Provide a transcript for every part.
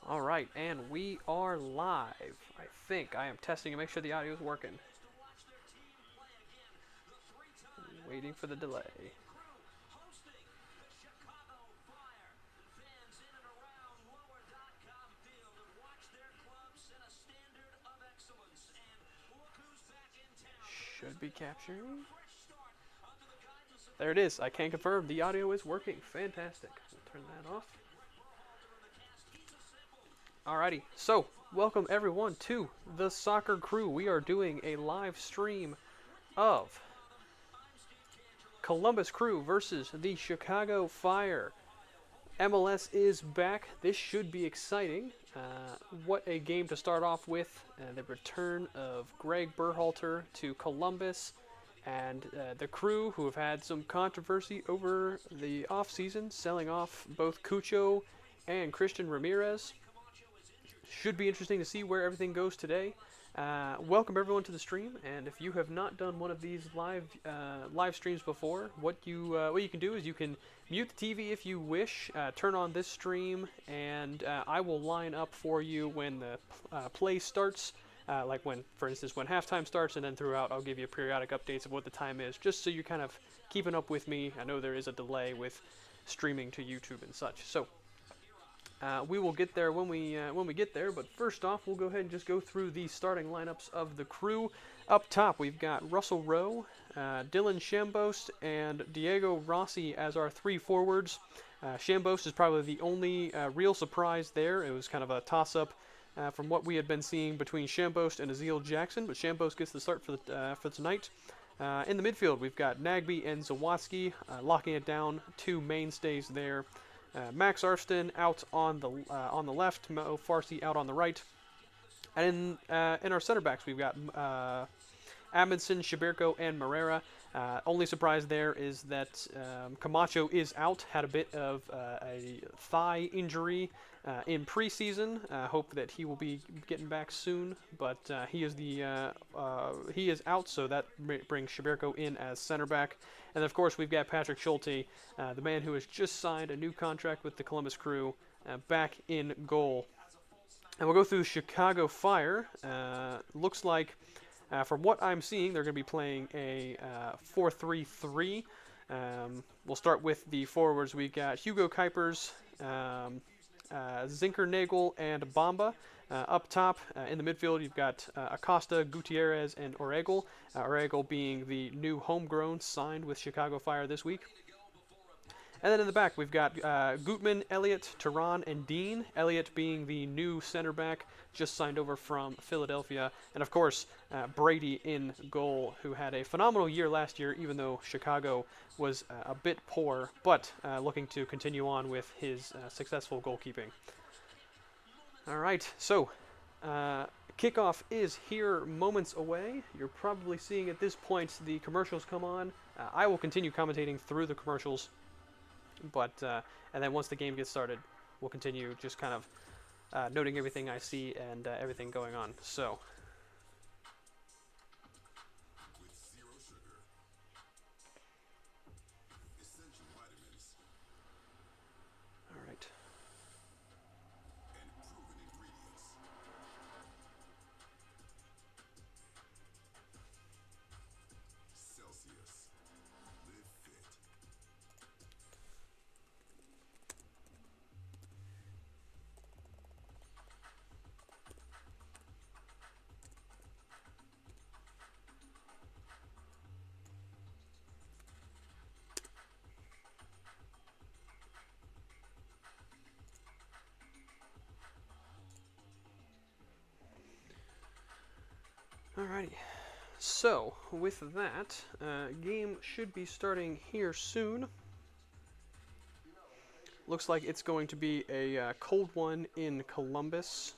All right, and we are live. I think I am testing to make sure the audio is working. Waiting for the delay. Should be capturing. There it is. I can confirm the audio is working. Fantastic. We'll turn that off. Alrighty, so welcome everyone to the Soccer Crew. We are doing a live stream of Columbus Crew versus the Chicago Fire. MLS is back. This should be exciting. What a game to start off with. The return of Greg Berhalter to Columbus and the Crew, who have had some controversy over the offseason, selling off both Cucho and Christian Ramirez. Should be interesting to see where everything goes today. Welcome everyone to the stream, and if you have not done one of these live streams before, what you can do is you can mute the TV if you wish, turn on this stream, and I will line up for you when the play starts. Like when, for instance, when halftime starts, and then throughout I'll give you periodic updates of what the time is, just so you're kind of keeping up with me. I know there is a delay with streaming to YouTube and such, so we will get there when we get there, but first off, we'll go ahead and just go through the starting lineups of the Crew. Up top, we've got Russell Rowe, Dylan Shambost, and Diego Rossi as our three forwards. Shambost is probably the only real surprise there. It was kind of a toss-up from what we had been seeing between Shambost and Azeel Jackson, but Shambost gets the start for tonight. In the midfield, we've got Nagbe and Zawadzki locking it down, two mainstays there. Max Arston out on the left, Mo Farsi out on the right, and in our center backs we've got Amundsen, Shibirko, and Moreira. Only surprise there is that Camacho is out, had a bit of a thigh injury in preseason. Hope that he will be getting back soon, but he is out, so that brings Shibirko in as center back. And of course, we've got Patrick Schulte, the man who has just signed a new contract with the Columbus Crew, back in goal. And we'll go through Chicago Fire. Looks like, from what I'm seeing, they're going to be playing a 4-3-3. We'll start with the forwards. We've got Hugo Kuipers, Zinkernagel, and Bamba. Up top, in the midfield, you've got Acosta, Gutierrez, and Oregel. Oregel being the new homegrown signed with Chicago Fire this week. And then in the back, we've got Gutman, Elliott, Tehran, and Dean. Elliott being the new center back, just signed over from Philadelphia. And of course, Brady in goal, who had a phenomenal year last year, even though Chicago was a bit poor, but looking to continue on with his successful goalkeeping. All right, so kickoff is here moments away. You're probably seeing at this point the commercials come on. I will continue commentating through the commercials, but and then once the game gets started, we'll continue just kind of noting everything I see and everything going on. So. Alrighty, so with that, game should be starting here soon. Looks like it's going to be a cold one in Columbus,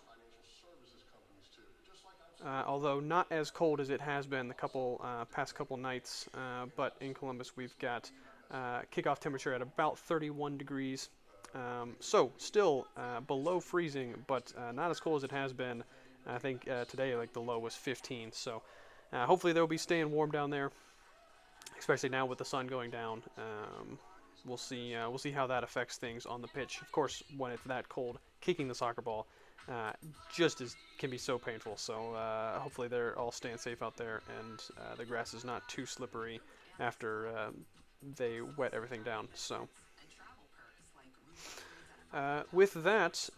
although not as cold as it has been the past couple nights, but in Columbus we've got kickoff temperature at about 31 degrees, so still below freezing, but not as cold as it has been. I think today, like, the low was 15, so hopefully they'll be staying warm down there, especially now with the sun going down. We'll see how that affects things on the pitch. Of course, when it's that cold, kicking the soccer ball just as can be so painful. So hopefully they're all staying safe out there, and the grass is not too slippery after they wet everything down. So with that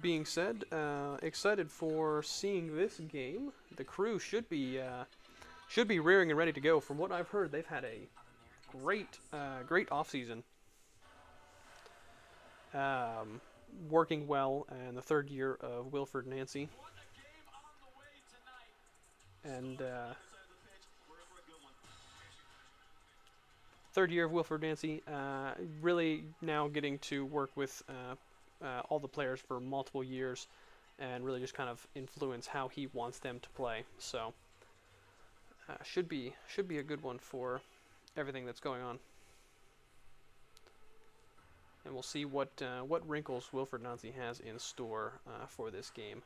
being said, excited for seeing this game. The crew should be rearing and ready to go. From what I've heard, they've had a great off season. Working well, and the third year of Wilfred Nancy, and really now getting to work with all the players for multiple years, and really just kind of influence how he wants them to play. So should be a good one for everything that's going on. And we'll see what wrinkles Wilfred Nancy has in store for this game.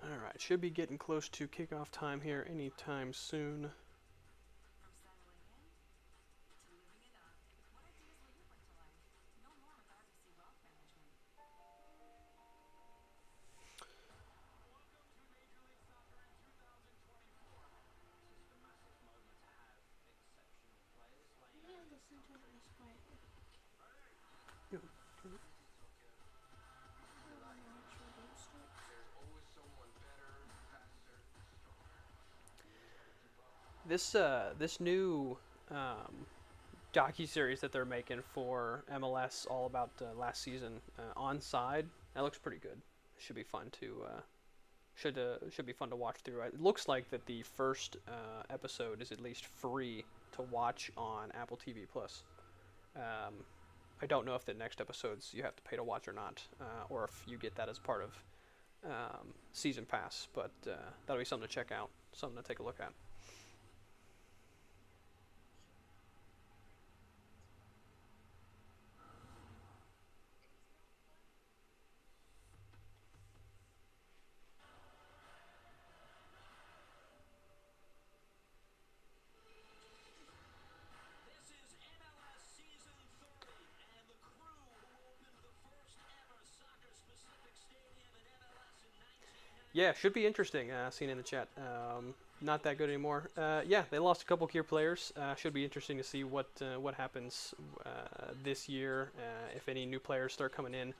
Alright, should be getting close to kickoff time here anytime soon. This new docu-series that they're making for MLS, all about last season, Onside, that looks pretty good. Should be fun to should be fun to watch through. It looks like that the first episode is at least free to watch on Apple TV Plus. I don't know if the next episodes you have to pay to watch or not, or if you get that as part of season pass. But that'll be something to check out, something to take a look at. Yeah, should be interesting. Seen in the chat. Not that good anymore. Yeah, they lost a couple key players. Should be interesting to see what happens this year. If any new players start coming in.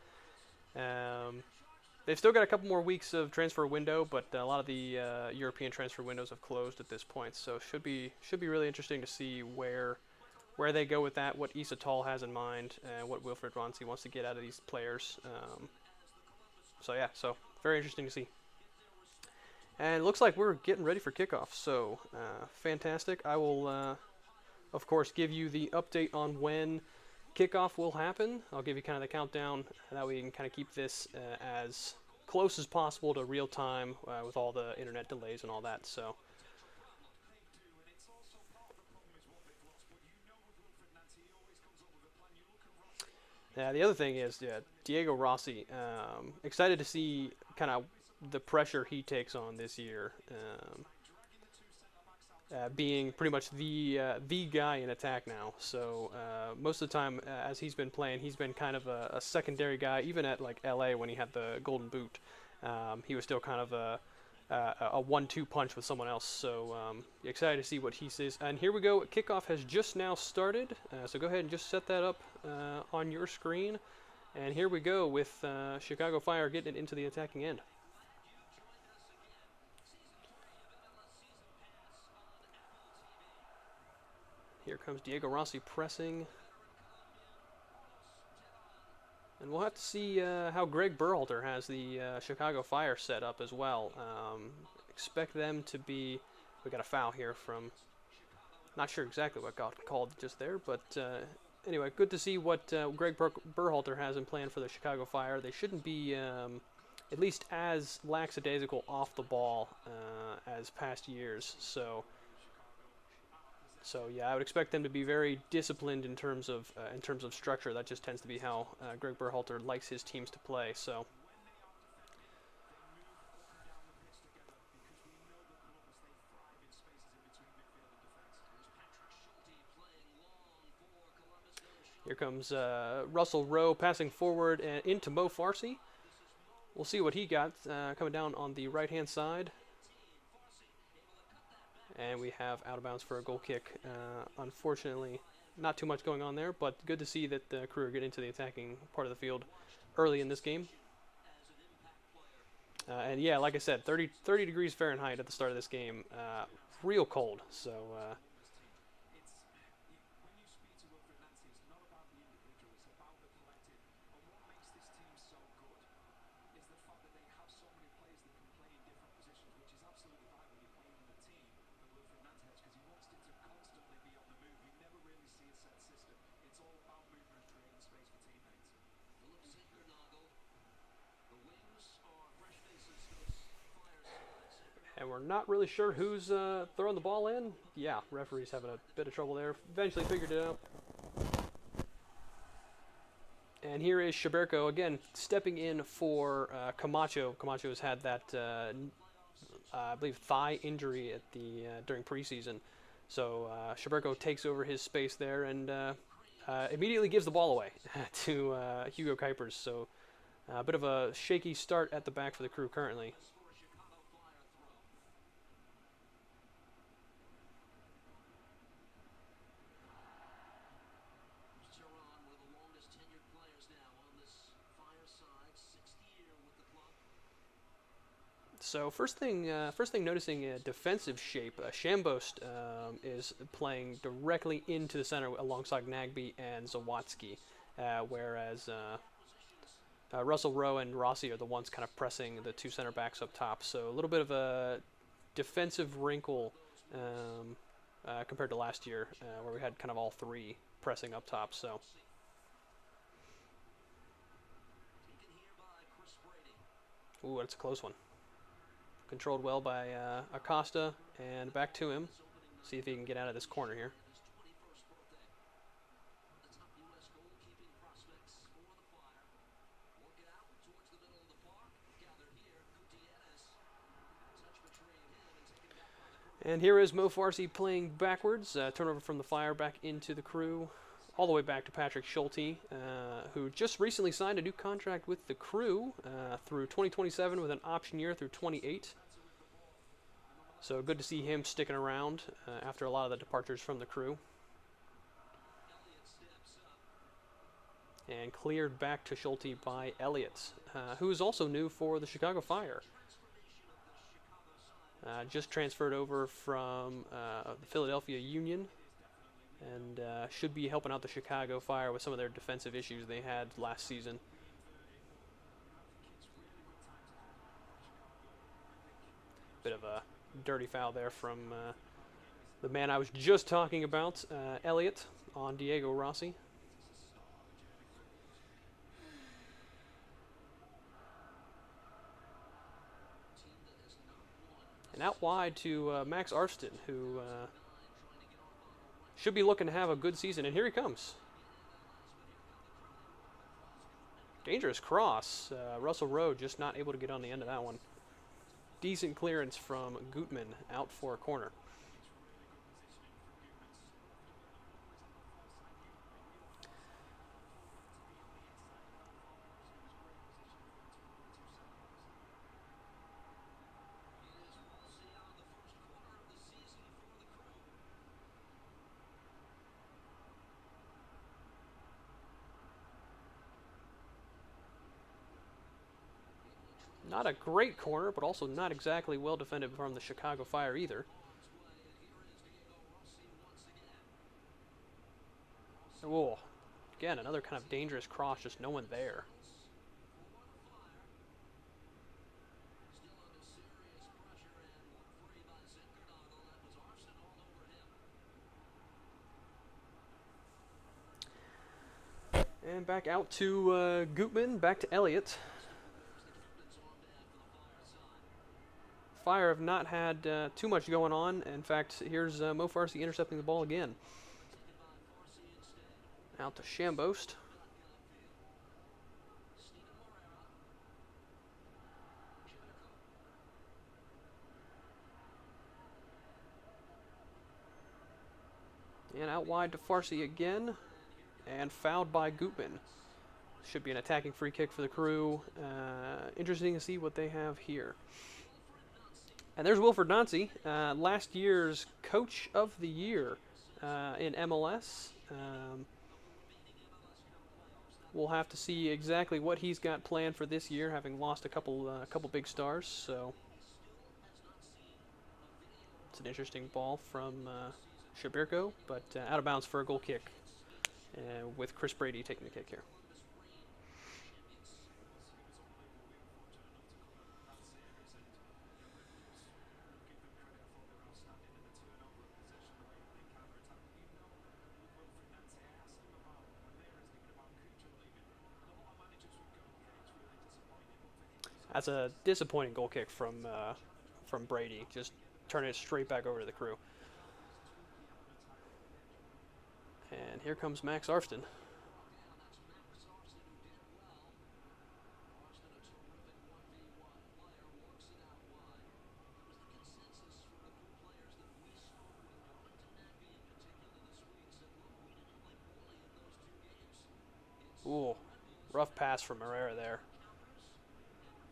They've still got a couple more weeks of transfer window, but a lot of the European transfer windows have closed at this point. So should be really interesting to see where they go with that. What Issa Tall has in mind, and what Wilfred Nancy wants to get out of these players. So yeah, so very interesting to see. And it looks like we're getting ready for kickoff, so fantastic. I will, of course, give you the update on when kickoff will happen. I'll give you kind of the countdown, that way you can kind of keep this as close as possible to real time with all the internet delays and all that. So. Yeah, the other thing is, Diego Rossi. Excited to see kind of the pressure he takes on this year, being pretty much the guy in attack now. So most of the time, as he's been playing, he's been kind of a secondary guy. Even at like LA when he had the Golden Boot, he was still kind of a 1-2 punch with someone else. So excited to see what he says. And here we go. Kickoff has just now started. So go ahead and just set that up on your screen. And here we go with Chicago Fire getting it into the attacking end. Here comes Diego Rossi pressing. And we'll have to see how Greg Berhalter has the Chicago Fire set up as well. Expect them to be... We got a foul here from... Not sure exactly what got called just there, but anyway, good to see what Greg Berhalter has in plan for the Chicago Fire. They shouldn't be at least as lackadaisical off the ball as past years. So yeah, I would expect them to be very disciplined in terms of structure. That just tends to be how Greg Berhalter likes his teams to play. So. Here comes Russell Rowe passing forward and into Mo Farsi. We'll see what he got coming down on the right-hand side. And we have out of bounds for a goal kick. Unfortunately, not too much going on there, but good to see that the Crew are getting into the attacking part of the field early in this game. And yeah, like I said, 30 degrees Fahrenheit at the start of this game. Real cold, so... And we're not really sure who's throwing the ball in. Yeah, referee's having a bit of trouble there. Eventually figured it out. And here is Schaberko again stepping in for Camacho. Camacho has had that, I believe, thigh injury at the during preseason. So Schaberko takes over his space there and immediately gives the ball away to Hugo Kuipers. So a bit of a shaky start at the back for the Crew currently. So first thing noticing defensive shape. Shambost is playing directly into the center alongside Nagbe and Zawadzki, whereas Russell Rowe and Rossi are the ones kind of pressing the two center backs up top. So a little bit of a defensive wrinkle compared to last year, where we had kind of all three pressing up top. So. Ooh, that's a close one. Controlled well by Acosta, and back to him. See if he can get out of this corner here. And here is Mo Farsi playing backwards. Turnover from the Fire back into the Crew. All the way back to Patrick Schulte, who just recently signed a new contract with the Crew through 2027 with an option year through 28. So good to see him sticking around after a lot of the departures from the Crew. And cleared back to Schulte by Elliott, who is also new for the Chicago Fire. Just transferred over from the Philadelphia Union. And should be helping out the Chicago Fire with some of their defensive issues they had last season. Bit of a dirty foul there from the man I was just talking about, Elliott, on Diego Rossi. And out wide to Max Arston, who... should be looking to have a good season, and here he comes. Dangerous cross. Russell Rowe just not able to get on the end of that one. Decent clearance from Gutman out for a corner. Not a great corner, but also not exactly well defended from the Chicago Fire either. Oh, again, another kind of dangerous cross, just no one there. And back out to Gutman, back to Elliott. Fire have not had too much going on. In fact, here's Mo Farsi intercepting the ball again. Out to Shambost. And out wide to Farsi again. And fouled by Gutman. Should be an attacking free kick for the Crew. Interesting to see what they have here. And there's Wilfred Nancy, last year's Coach of the Year in MLS. We'll have to see exactly what he's got planned for this year, having lost a couple big stars. So it's an interesting ball from Shabirko, but out of bounds for a goal kick, with Chris Brady taking the kick here. That's a disappointing goal kick from Brady. Just turning it straight back over to the Crew. And here comes Max Arfston. Ooh, rough pass from Herrera there.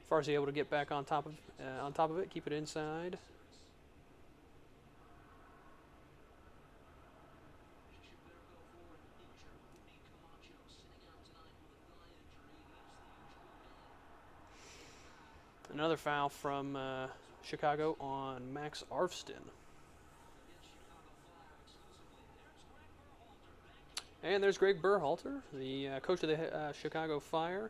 Farsi able to get back on top of it, keep it inside. Another foul from Chicago on Max Arfston. And there's Greg Berhalter, the coach of the Chicago Fire.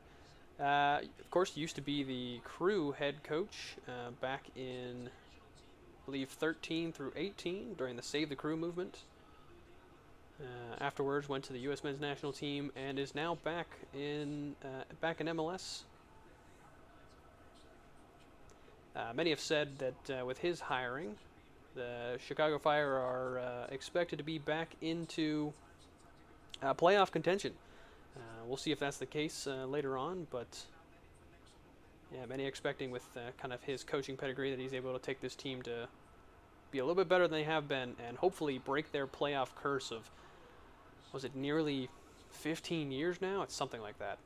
Of course, used to be the Crew head coach back in, I believe, 13 through 18 during the Save the Crew movement. Afterwards, went to the U.S. men's national team and is now back in MLS. Many have said that with his hiring, the Chicago Fire are expected to be back into playoff contention. We'll see if that's the case later on, but yeah, many expecting with kind of his coaching pedigree that he's able to take this team to be a little bit better than they have been and hopefully break their playoff curse of, was it nearly 15 years now? It's something like that.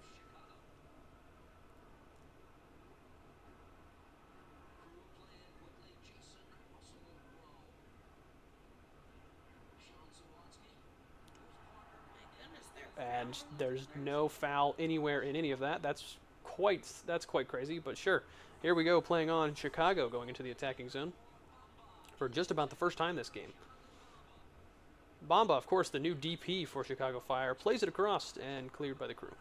And there's no foul anywhere in any of that. That's quite crazy, but sure. Here we go, playing on Chicago, going into the attacking zone for just about the first time this game. Bamba, of course, the new DP for Chicago Fire, plays it across and cleared by the Crew.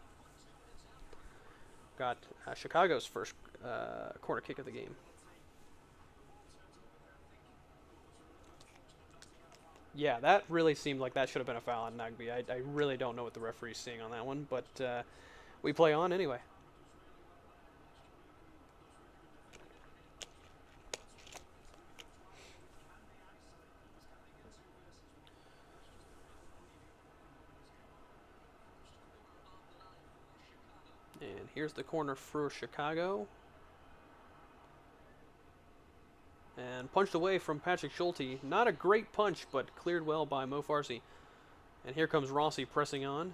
Got Chicago's first corner kick of the game. Yeah, that really seemed like that should have been a foul on Nagbe. I really don't know what the referee's seeing on that one, but we play on anyway. And here's the corner for Chicago. And punched away from Patrick Schulte. Not a great punch, but cleared well by Mo Farsi. And here comes Rossi pressing on.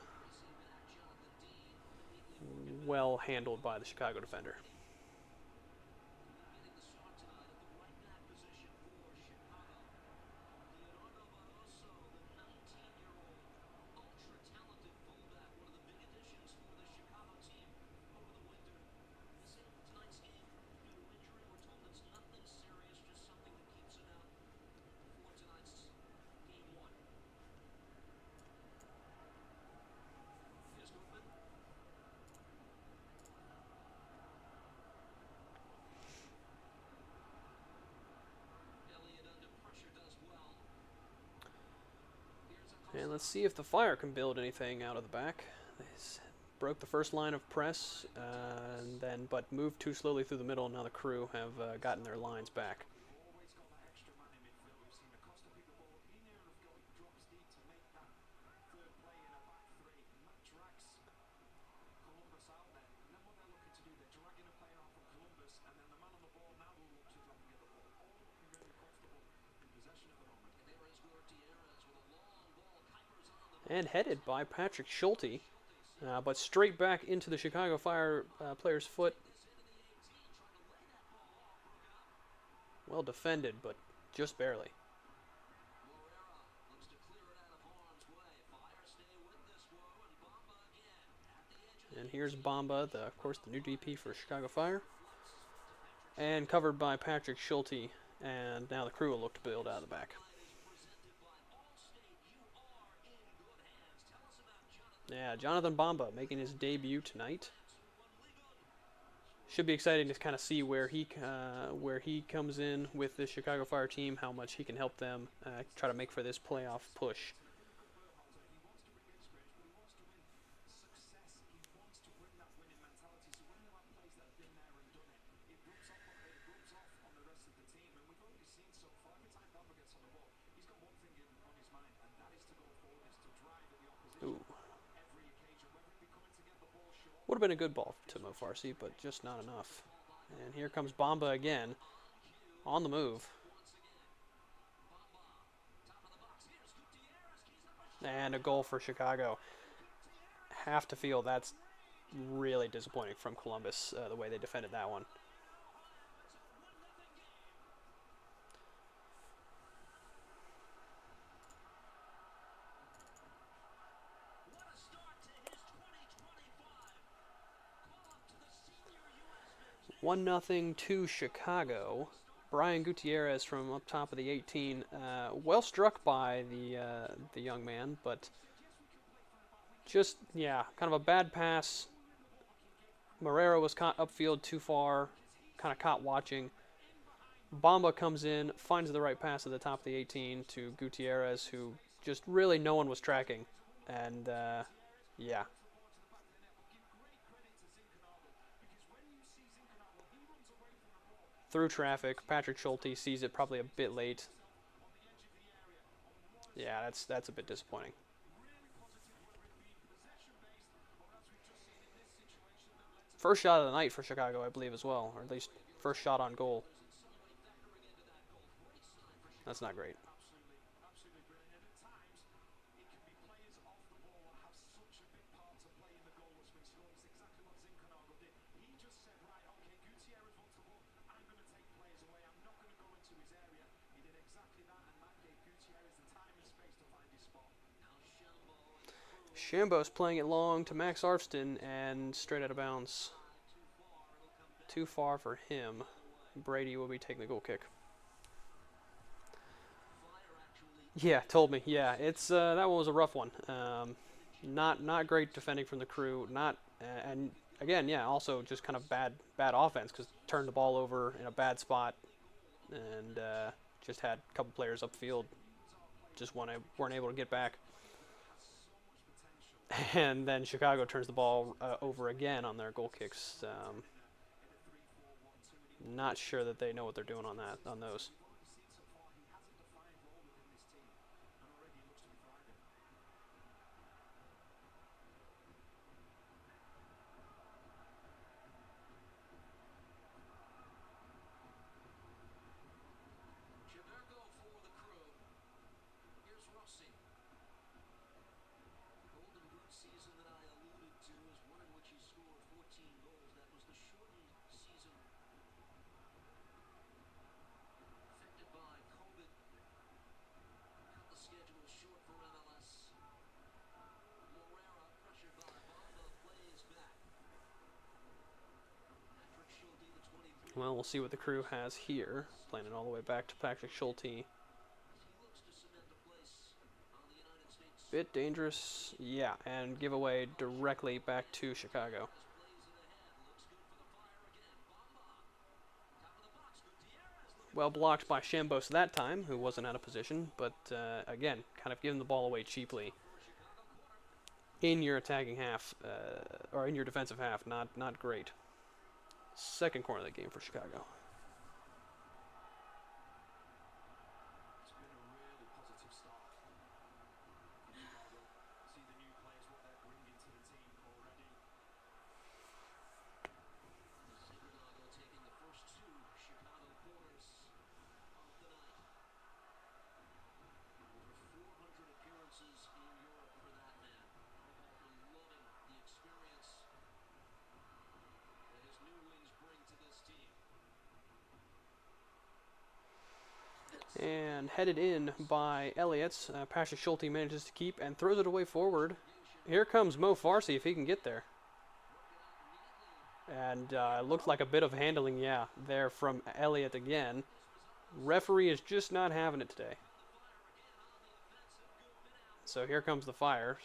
Well handled by the Chicago defender. And let's see if the Fire can build anything out of the back. They broke the first line of press, but moved too slowly through the middle, and now the Crew have gotten their lines back. And headed by Patrick Schulte, but straight back into the Chicago Fire player's foot. Well defended, but just barely. And here's Bamba, of course, the new DP for Chicago Fire. And covered by Patrick Schulte, and now the Crew will look to build out of the back. Yeah, Jonathan Bamba making his debut tonight. Should be exciting to kind of see where he comes in with this Chicago Fire team, how much he can help them try to make for this playoff push. Ooh. Would have been a good ball to Mo Farsi, but just not enough. And here comes Bamba again, on the move. And a goal for Chicago. Have to feel that's really disappointing from Columbus, the way they defended that one. One 0 to Chicago. Brian Gutierrez from up top of the 18, well struck by the young man, but just, yeah, kind of a bad pass. Marrero was caught upfield too far, kind of caught watching. Bamba comes in, finds the right pass at the top of the 18 to Gutierrez, who just really no one was tracking. And, yeah. Through traffic, Patrick Schulte sees it probably a bit late. Yeah, that's a bit disappointing. First shot of the night for Chicago, I believe, as well, or at least first shot on goal. That's not great. Shambo's playing it long to Max Arfston and straight out of bounds. Too far for him. Brady will be taking the goal kick. Yeah, told me. Yeah, it's that one was a rough one. Not great defending from the Crew. And again, yeah, also just kind of bad offense because turned the ball over in a bad spot and just had a couple players upfield just weren't able to get back. And then Chicago turns the ball over again on their goal kicks. Not sure that they know what they're doing on those. Well, we'll see what the Crew has here. Playing it all the way back to Patrick Schulte. Bit dangerous. Yeah, and give away directly back to Chicago. Well blocked by Shambos that time, who wasn't out of position, but again, kind of giving the ball away cheaply in your attacking half, or in your defensive half. Not great. Second corner of the game for Chicago. And headed in by Elliott. Pasha Schulte manages to keep and throws it away forward. Here comes Mo Farsi if he can get there. And looked like a bit of handling, yeah, there from Elliott again. Referee is just not having it today. So here comes the fire.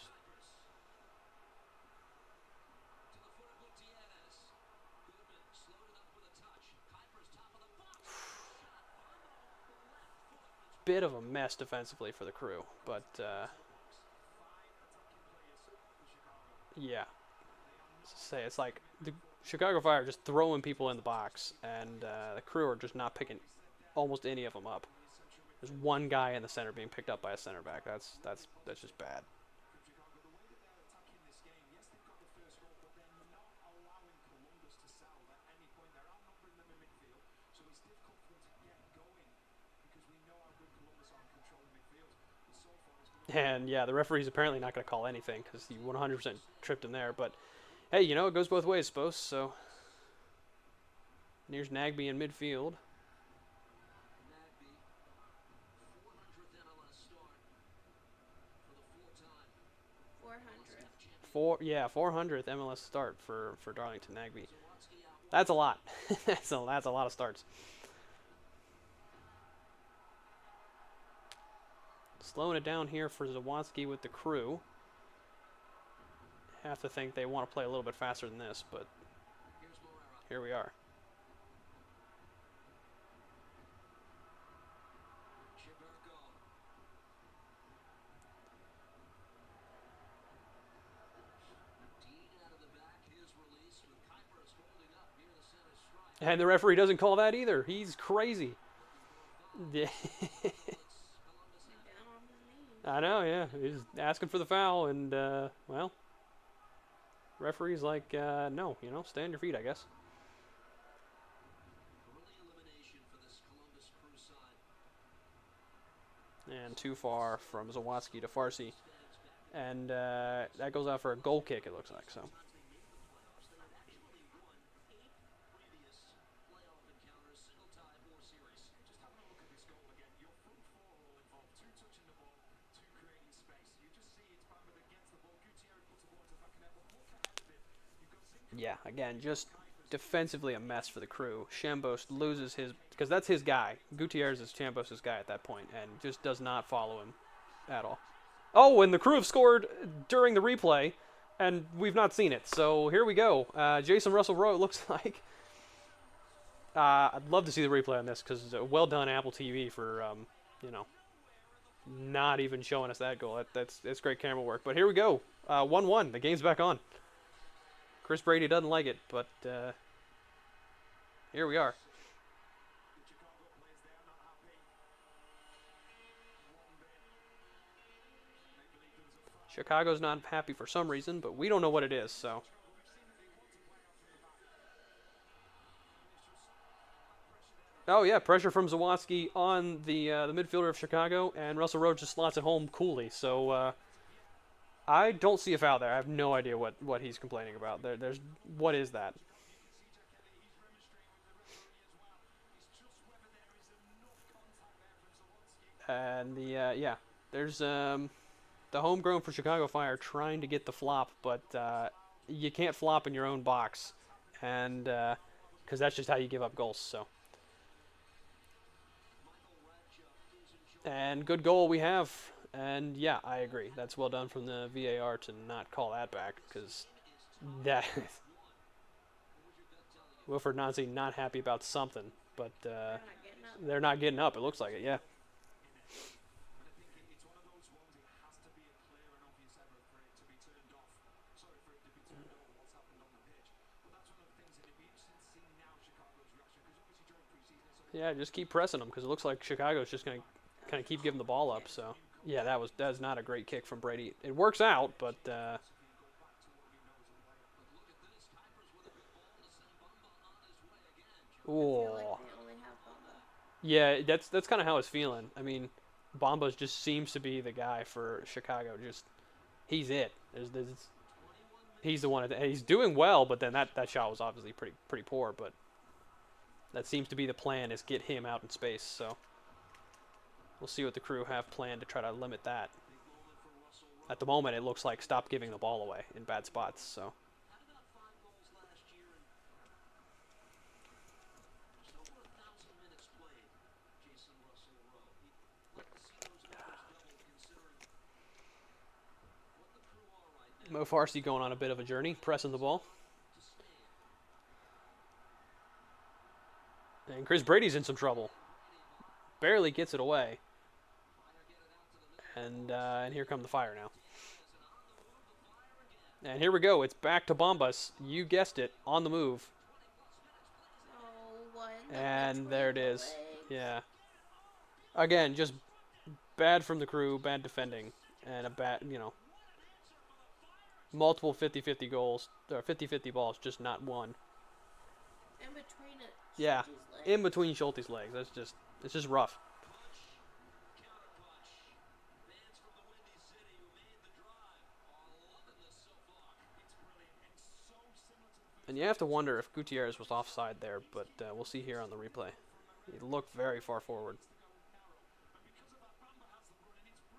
Bit of a mess defensively for the Crew, but yeah. Say it's like the Chicago Fire just throwing people in the box, and the Crew are just not picking almost any of them up. There's one guy in the center being picked up by a center back. That's just bad. And yeah, the referee's apparently not going to call anything because he 100% tripped him there. But hey, you know, it goes both ways, suppose. So here's Nagby in midfield. Yeah, 400th MLS start for Darlington Nagby. That's a lot. that's a lot of starts. Slowing it down here for Zawadzki with the Crew. Have to think they want to play a little bit faster than this, but here we are. And the referee doesn't call that either. He's crazy. Yeah. I know, yeah. He's asking for the foul, and, well, referee's like, no, you know, stay on your feet, I guess. And too far from Zawadzki to Farsi. And that goes out for a goal kick, it looks like, so. Yeah, again, just defensively a mess for the Crew. Shambos loses his, because that's his guy. Gutierrez is Shambos' guy at that point, and just does not follow him at all. Oh, and the Crew have scored during the replay, and we've not seen it. So here we go. Jason Russell-Rowe, it looks like. I'd love to see the replay on this, because well done Apple TV for, you know, not even showing us that goal. That's great camera work. But here we go. 1-1. The game's back on. Chris Brady doesn't like it, but here we are. Chicago's not happy for some reason, but we don't know what it is, so. Oh, yeah, pressure from Zawadzki on the midfielder of Chicago, and Russell-Rowe just slots it home coolly, so I don't see a foul there. I have no idea what he's complaining about. What is that? And yeah, there's the homegrown for Chicago Fire trying to get the flop, but you can't flop in your own box, and because that's just how you give up goals. So. And good goal we have. And yeah, I agree. That's well done from the VAR to not call that back, because that Wilfred Nazi not happy about something, but getting up. They're not getting up. It looks like it, yeah. Yeah, just keep pressing them because it looks like Chicago's just going to kind of keep giving the ball up. So yeah, that's not a great kick from Brady. It works out, but I feel like oh they only have Bamba. yeah, that's kind of how it's feeling. I mean, Bombas just seems to be the guy for Chicago. Just he's it. He's the one. He's doing well, but then that shot was obviously pretty poor. But that seems to be the plan is get him out in space. So we'll see what the Crew have planned to try to limit that. At the moment, it looks like stop giving the ball away in bad spots. So Mo Farsi going on a bit of a journey, pressing the ball. And Chris Brady's in some trouble. Barely gets it away. And here come the Fire now. And here we go. It's back to Bombas. You guessed it, on the move. Oh, what? And there it is. Legs. Yeah. Again, just bad from the Crew, bad defending, and a bad, multiple 50-50 goals, or 50-50 balls, just not one. In between it. Yeah, Schulte's in legs. between Schulte's legs. It's just rough. And you have to wonder if Gutierrez was offside there, but we'll see here on the replay. He looked very far forward.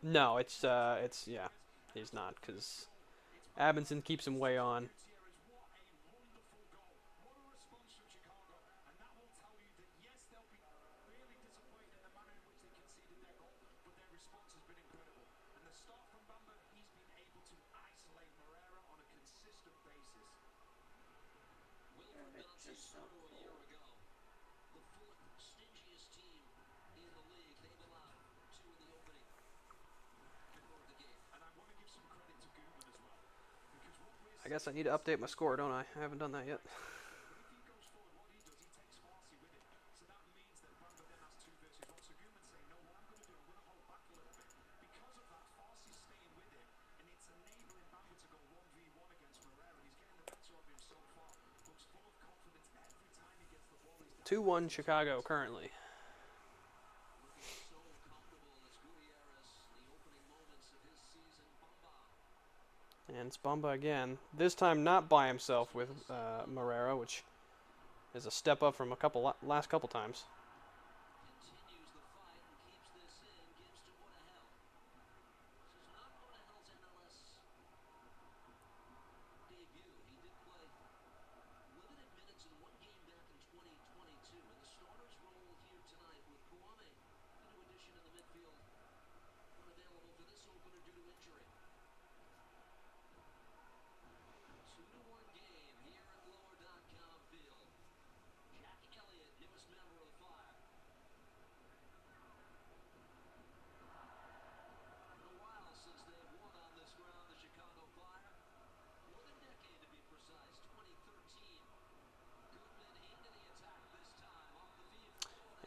No, yeah, he's not, because Abinson keeps him way on. It's just so cool. I guess I need to update my score, don't I? I haven't done that yet. Two 2-1 Chicago currently. And it's Bumba again. This time not by himself with Morera, which is a step up from last couple times.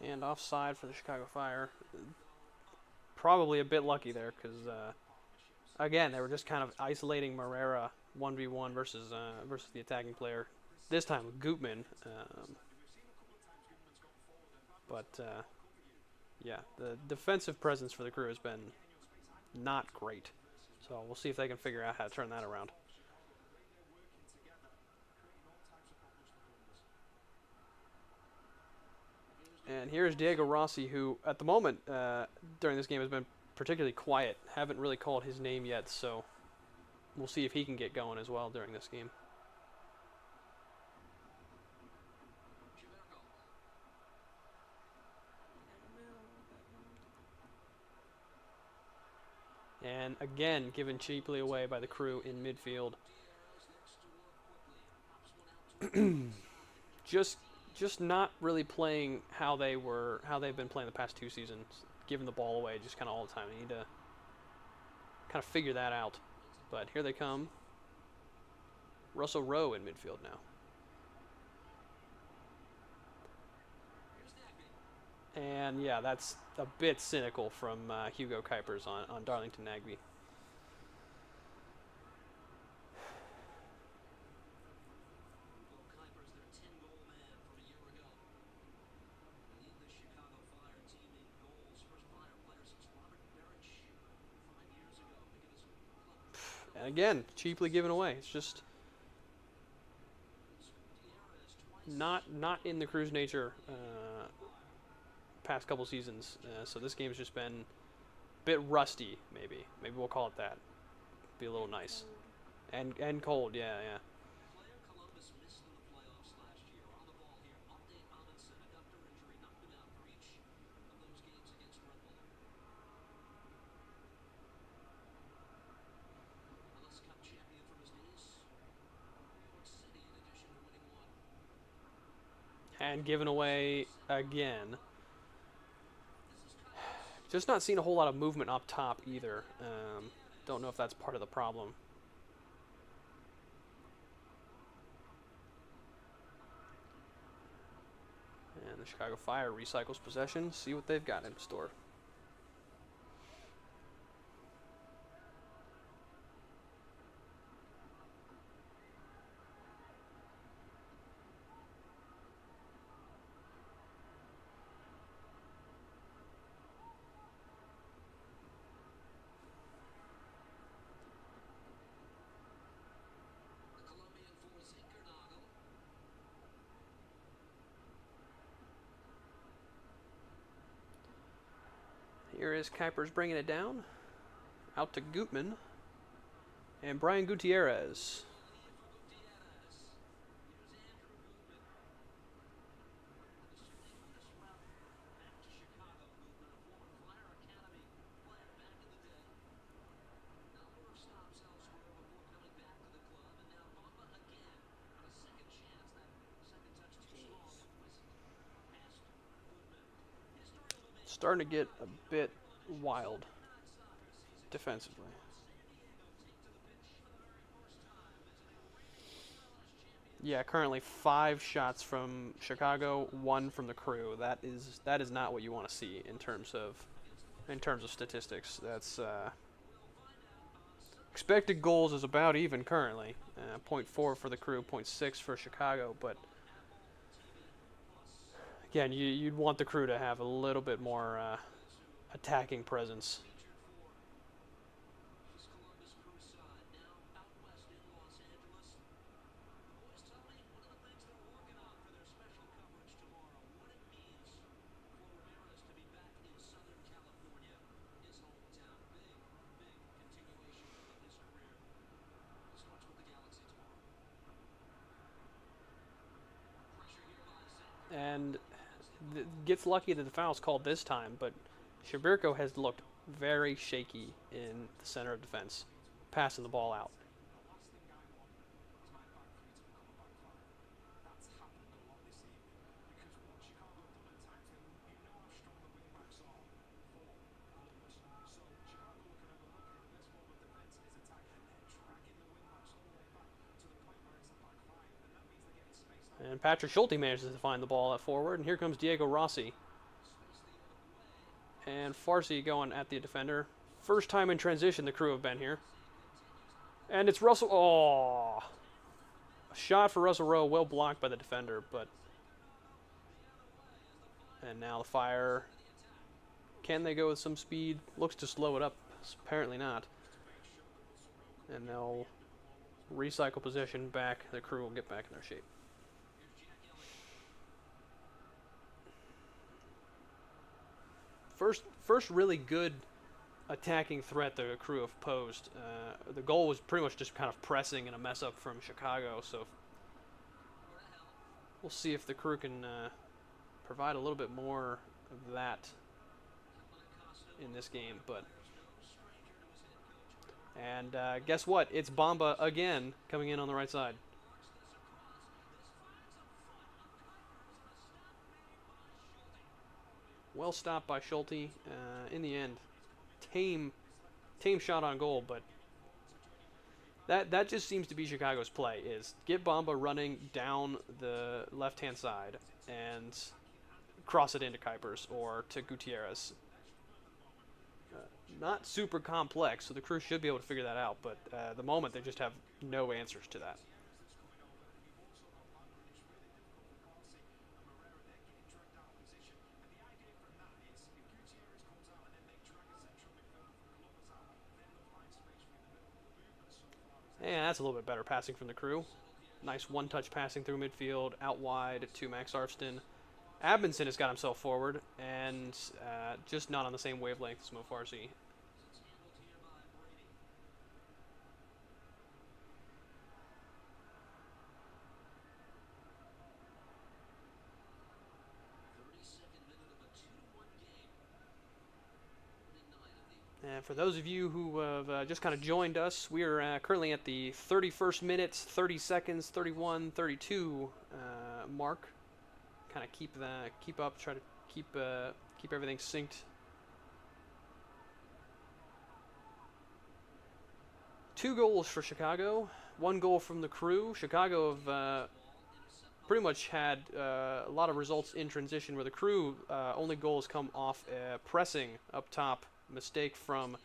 And offside for the Chicago Fire. Probably a bit lucky there because, again, they were just kind of isolating Morera 1v1 versus the attacking player. This time Gutman. Yeah, the defensive presence for the Crew has been not great. So we'll see if they can figure out how to turn that around. And here's Diego Rossi, who at the moment during this game has been particularly quiet. Haven't really called his name yet, so we'll see if he can get going as well during this game. And again, given cheaply away by the Crew in midfield. just not really playing how they've been playing the past 2 seasons, giving the ball away just kind of all the time. They need to kind of figure that out. But here they come. Russell Rowe in midfield now. And yeah, that's a bit cynical from Hugo Kuipers on Darlington Nagbe. And again, cheaply given away. It's just not in the Crew's nature past couple seasons. So this game's just been a bit rusty, maybe. Maybe we'll call it that. Be a little nice. And cold, yeah. And given away again. Just not seeing a whole lot of movement up top either. Don't know if that's part of the problem. And the Chicago Fire recycles possession. See what they've got in store. Here is Kuipers bringing it down. Out to Gutman. And Brian Gutierrez. Starting to get a bit wild defensively. Yeah, currently 5 shots from Chicago, 1 from the Crew. That is not what you want to see in terms of statistics. That's expected goals is about even currently. 0.4 for the Crew, 0.6 for Chicago, but again, you'd want the Crew to have a little bit more attacking presence. And gets lucky that the foul's called this time, but Shabirko has looked very shaky in the center of defense, passing the ball out. And Patrick Schulte manages to find the ball at forward, and here comes Diego Rossi. And Farsi going at the defender. First time in transition the Crew have been here. And it's Russell. Oh, a shot for Russell Rowe, well blocked by the defender, but. And now the Fire. Can they go with some speed? Looks to slow it up. Apparently not. And they'll recycle possession back. The Crew will get back in their shape. First really good attacking threat the Crew have posed. The goal was pretty much just kind of pressing and a mess up from Chicago, so we'll see if the Crew can provide a little bit more of that in this game. And guess what? It's Bamba again coming in on the right side. Well stopped by Schulte. In the end, tame shot on goal, but that just seems to be Chicago's play, is get Bamba running down the left-hand side and cross it into Kuipers or to Gutierrez. Not super complex, so the Crew should be able to figure that out, but at the moment they just have no answers to that. And that's a little bit better passing from the Crew. Nice one-touch passing through midfield, out wide to Max Arfston. Abinson has got himself forward, and just not on the same wavelength as Mo Farsi. And for those of you who have just kind of joined us, we are currently at the 31st minutes, 30 seconds, 31, 32 mark. Kind of keep up, try to keep everything synced. 2 goals for Chicago, 1 goal from the Crew. Chicago have pretty much had a lot of results in transition, where the Crew only goals come off pressing up top. Mistake from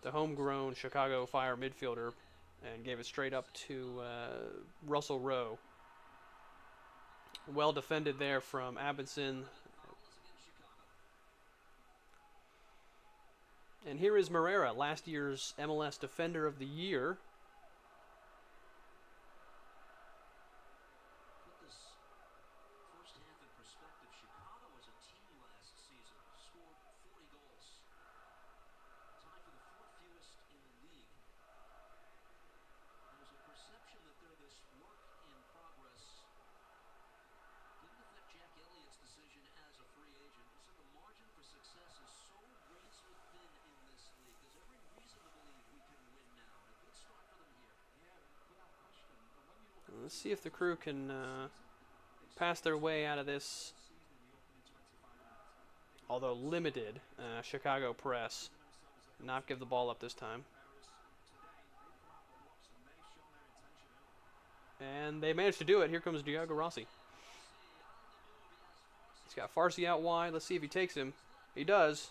the homegrown Chicago Fire midfielder, and gave it straight up to Russell Rowe. Well defended there from Abinson. And here is Moreira, last year's MLS Defender of the Year. Let's see if the Crew can pass their way out of this, although limited, Chicago press. Not give the ball up this time. And they managed to do it. Here comes Diego Rossi. He's got Farsi out wide. Let's see if he takes him. He does.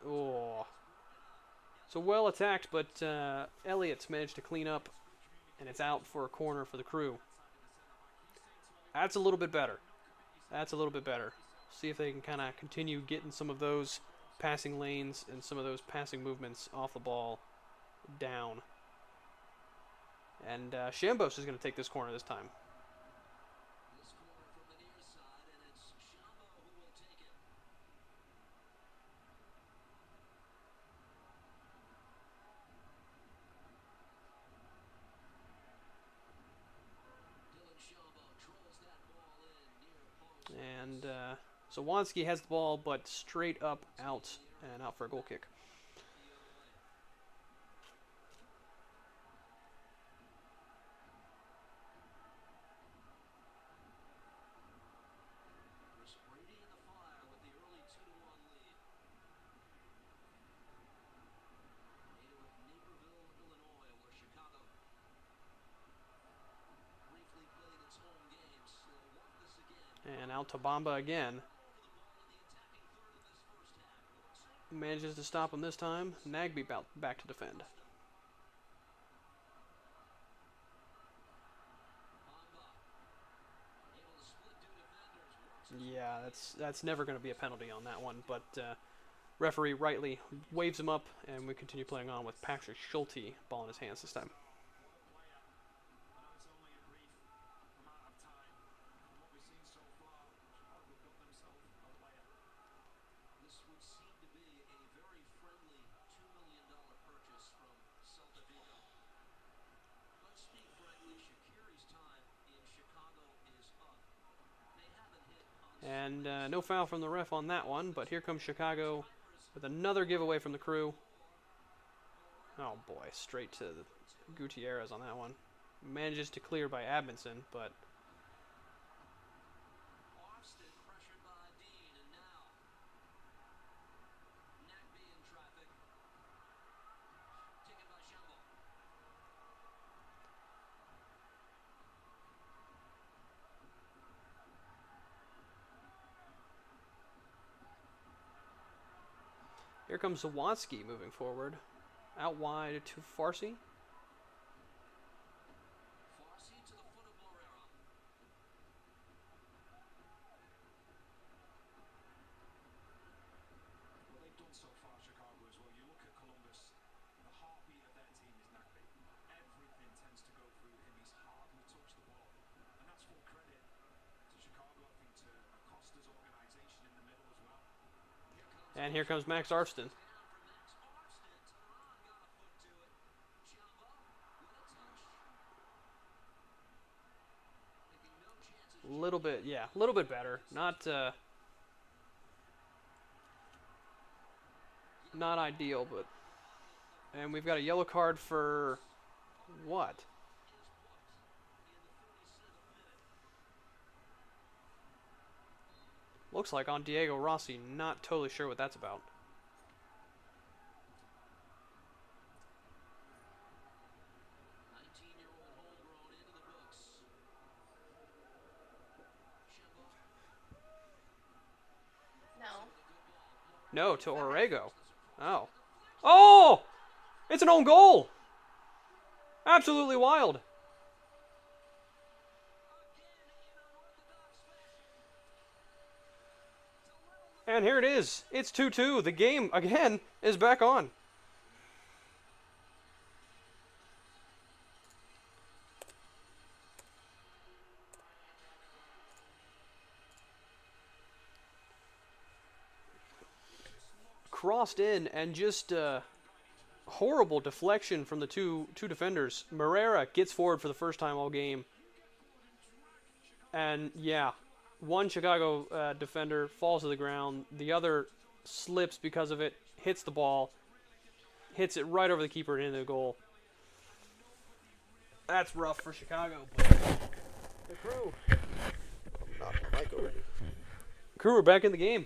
Oh. So well attacked, but Elliott's managed to clean up, and it's out for a corner for the Crew. That's a little bit better. That's a little bit better. See if they can kind of continue getting some of those passing lanes and some of those passing movements off the ball down. And Shambos is going to take this corner this time. And Zawanski has the ball, but straight up out, and out for a goal kick. And out to Bamba again. Manages to stop him this time. Nagby back to defend. Yeah, that's never going to be a penalty on that one, but referee rightly waves him up, and we continue playing on with Patrick Schulte, ball in his hands this time. And no foul from the ref on that one, but here comes Chicago with another giveaway from the Crew. Oh boy, straight to Gutierrez on that one. Manages to clear by Abinson, but Here comes Zawansky moving forward. Out wide to Farsi. And here comes Max Arston. Little bit, yeah, a little bit better. Not ideal, but. And we've got a yellow card for what? Looks like on Diego Rossi. Not totally sure what that's about. No, to Orrego. Oh. Oh! It's an own goal! Absolutely wild. And here it is. It's 2-2. The game, again, is back on. Crossed in and just horrible deflection from the two defenders. Moreira gets forward for the first time all game. And yeah, one Chicago defender falls to the ground. The other slips because of it, hits the ball, hits it right over the keeper and into the goal. That's rough for Chicago. But the Crew. Crew are back in the game.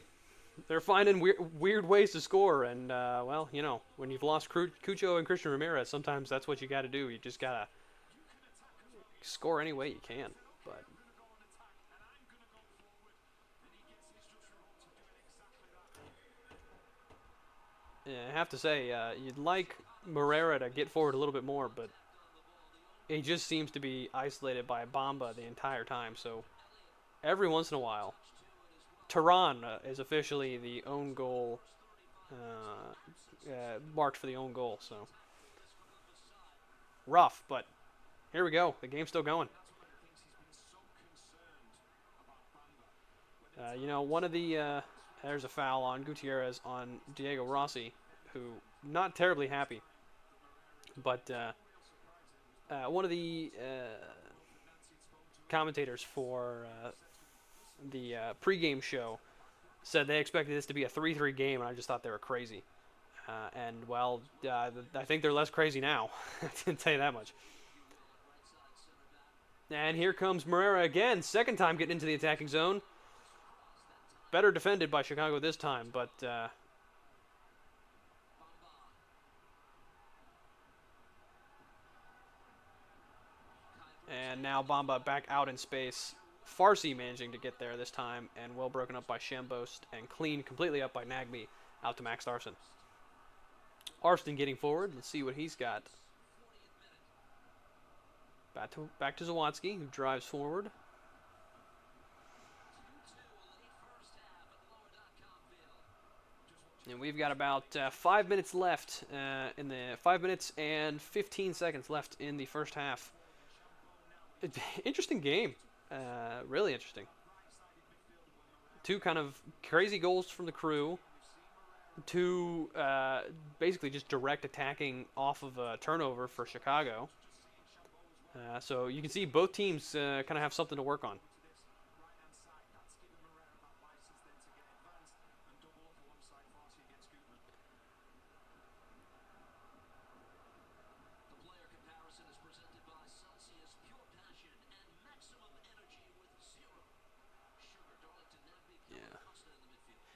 They're finding weird ways to score, and well, you know, when you've lost Cucho and Christian Ramirez, sometimes that's what you got to do. You just gotta score any way you can. But yeah, I have to say, you'd like Moreira to get forward a little bit more, but he just seems to be isolated by Bamba the entire time. So every once in a while. Tehran is officially the own goal, marked for the own goal. So rough, but here we go. The game's still going. You know, one of the there's a foul on Gutierrez on Diego Rossi, who not terribly happy, but one of the commentators for the pregame show said they expected this to be a 3-3 game, and I just thought they were crazy. And, well, I think they're less crazy now. I didn't tell you that much. And here comes Moreira again. Second time getting into the attacking zone. Better defended by Chicago this time, but and now Bamba back out in space. Farsi managing to get there this time, and well broken up by Shambost, and cleaned completely up by Nagbe, out to Max Arston. Arston getting forward. Let's see what he's got. Back to Zawansky, who drives forward. And we've got about 5 minutes left in the 5 minutes and 15 seconds left in the first half. Interesting game. Really interesting. Two kind of crazy goals from the Crew. Two basically just direct attacking off of a turnover for Chicago. So you can see both teams kind of have something to work on.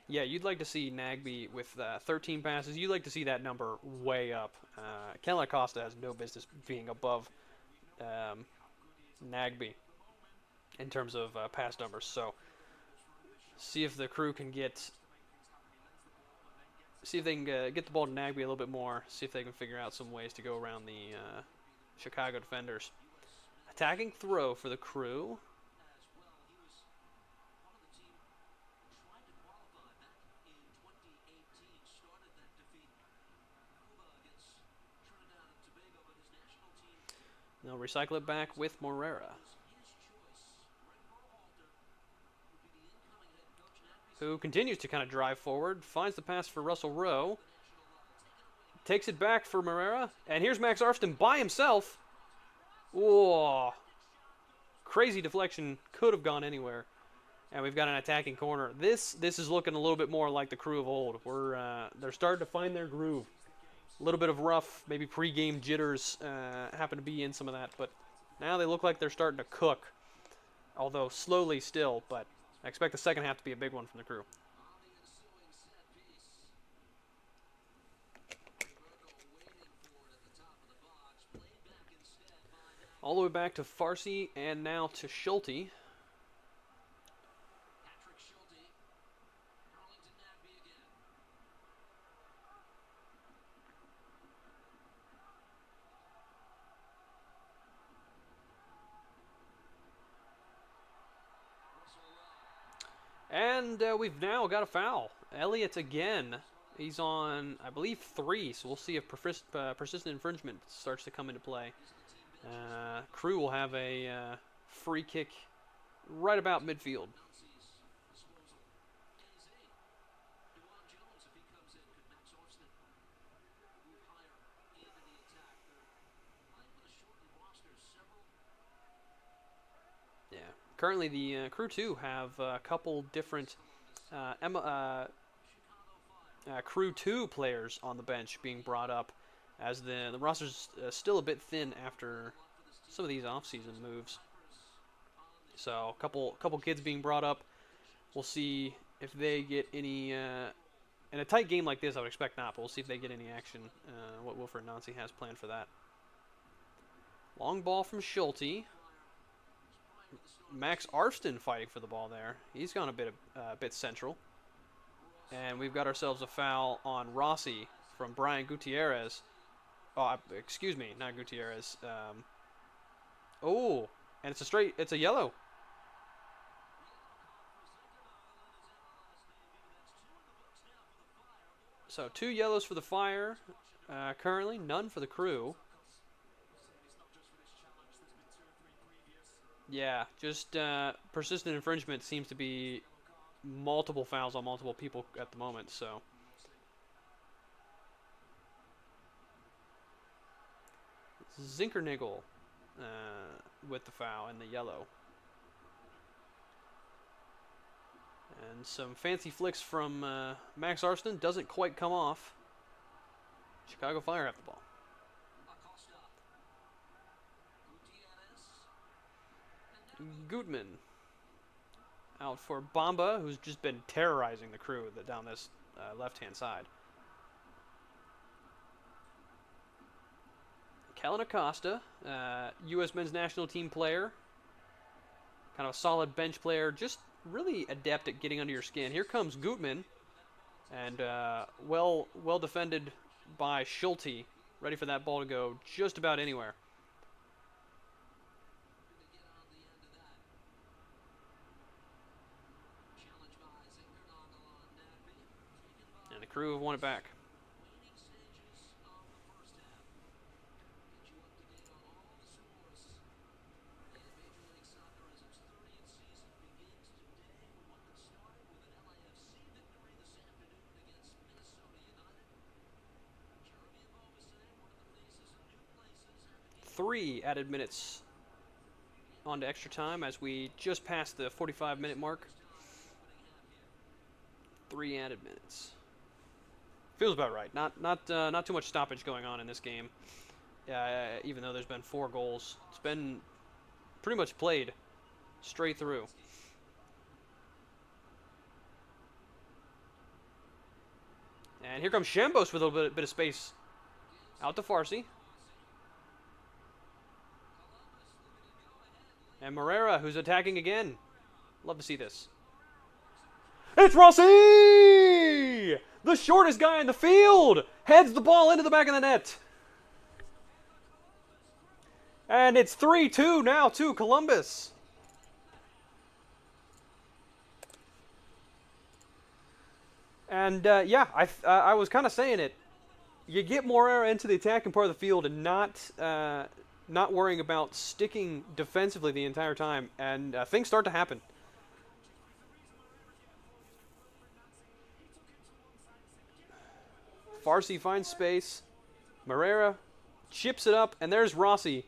Yeah, you'd like to see Nagbe with 13 passes. You'd like to see that number way up. Ken Acosta has no business being above Nagbe in terms of pass numbers. So see if the Crew can get see if they can get the ball to Nagby a little bit more. See if they can figure out some ways to go around the Chicago defenders. Attacking throw for the Crew. They'll recycle it back with Morera, who continues to kind of drive forward, finds the pass for Russell Rowe, takes it back for Morera, and here's Max Arfston by himself. Whoa. Crazy deflection, could have gone anywhere. And we've got an attacking corner. This is looking a little bit more like the Crew of old. They're starting to find their groove. A little bit of rough, maybe pre-game jitters happen to be in some of that, but now they look like they're starting to cook, although slowly still, but I expect the second half to be a big one from the Crew. All the way back to Farsi and now to Schulte. And we've now got a foul. Elliott again. He's on, I believe, 3, so we'll see if persistent infringement starts to come into play. Crew will have a free kick right about midfield. Yeah. Currently, the Crew 2 have a couple different Crew 2 players on the bench being brought up, as the roster's still a bit thin after some of these off-season moves. So a couple kids being brought up. We'll see if they get any. In a tight game like this, I would expect not, but we'll see if they get any action. What Wilfred Nancy has planned for that. Long ball from Schulte. Max Arfston fighting for the ball there. He's gone a bit central. And we've got ourselves a foul on Rossi from Brian Gutierrez. Oh, excuse me, not Gutierrez. Oh, and it's a yellow. So 2 yellows for the Fire currently, none for the Crew. Yeah, just persistent infringement seems to be multiple fouls on multiple people at the moment, so. Zinkernagel with the foul and the yellow. And some fancy flicks from Max Arfston. Doesn't quite come off. Chicago Fire have the ball. Gutman out for Bamba, who's just been terrorizing the Crew down this left-hand side. Kellen Acosta, U.S. men's national team player. Kind of a solid bench player, just really adept at getting under your skin. Here comes Gutman, and well defended by Schulte, ready for that ball to go just about anywhere. And the Crew have won it back. Three added minutes on to extra time as we just passed the 45-minute mark. 3 added minutes. Feels about right. Not too much stoppage going on in this game. Even though there's been 4 goals, it's been pretty much played straight through. And here comes Shambos with a little bit of space. Out to Farsi. And Morera, who's attacking again. Love to see this. It's Rossi! The shortest guy in the field heads the ball into the back of the net. And it's 3-2 now to Columbus. And yeah, I was kind of saying it. You get Moreira into the attacking part of the field and not worrying about sticking defensively the entire time, and things start to happen. Farsi finds space. Moreira chips it up, and there's Rossi.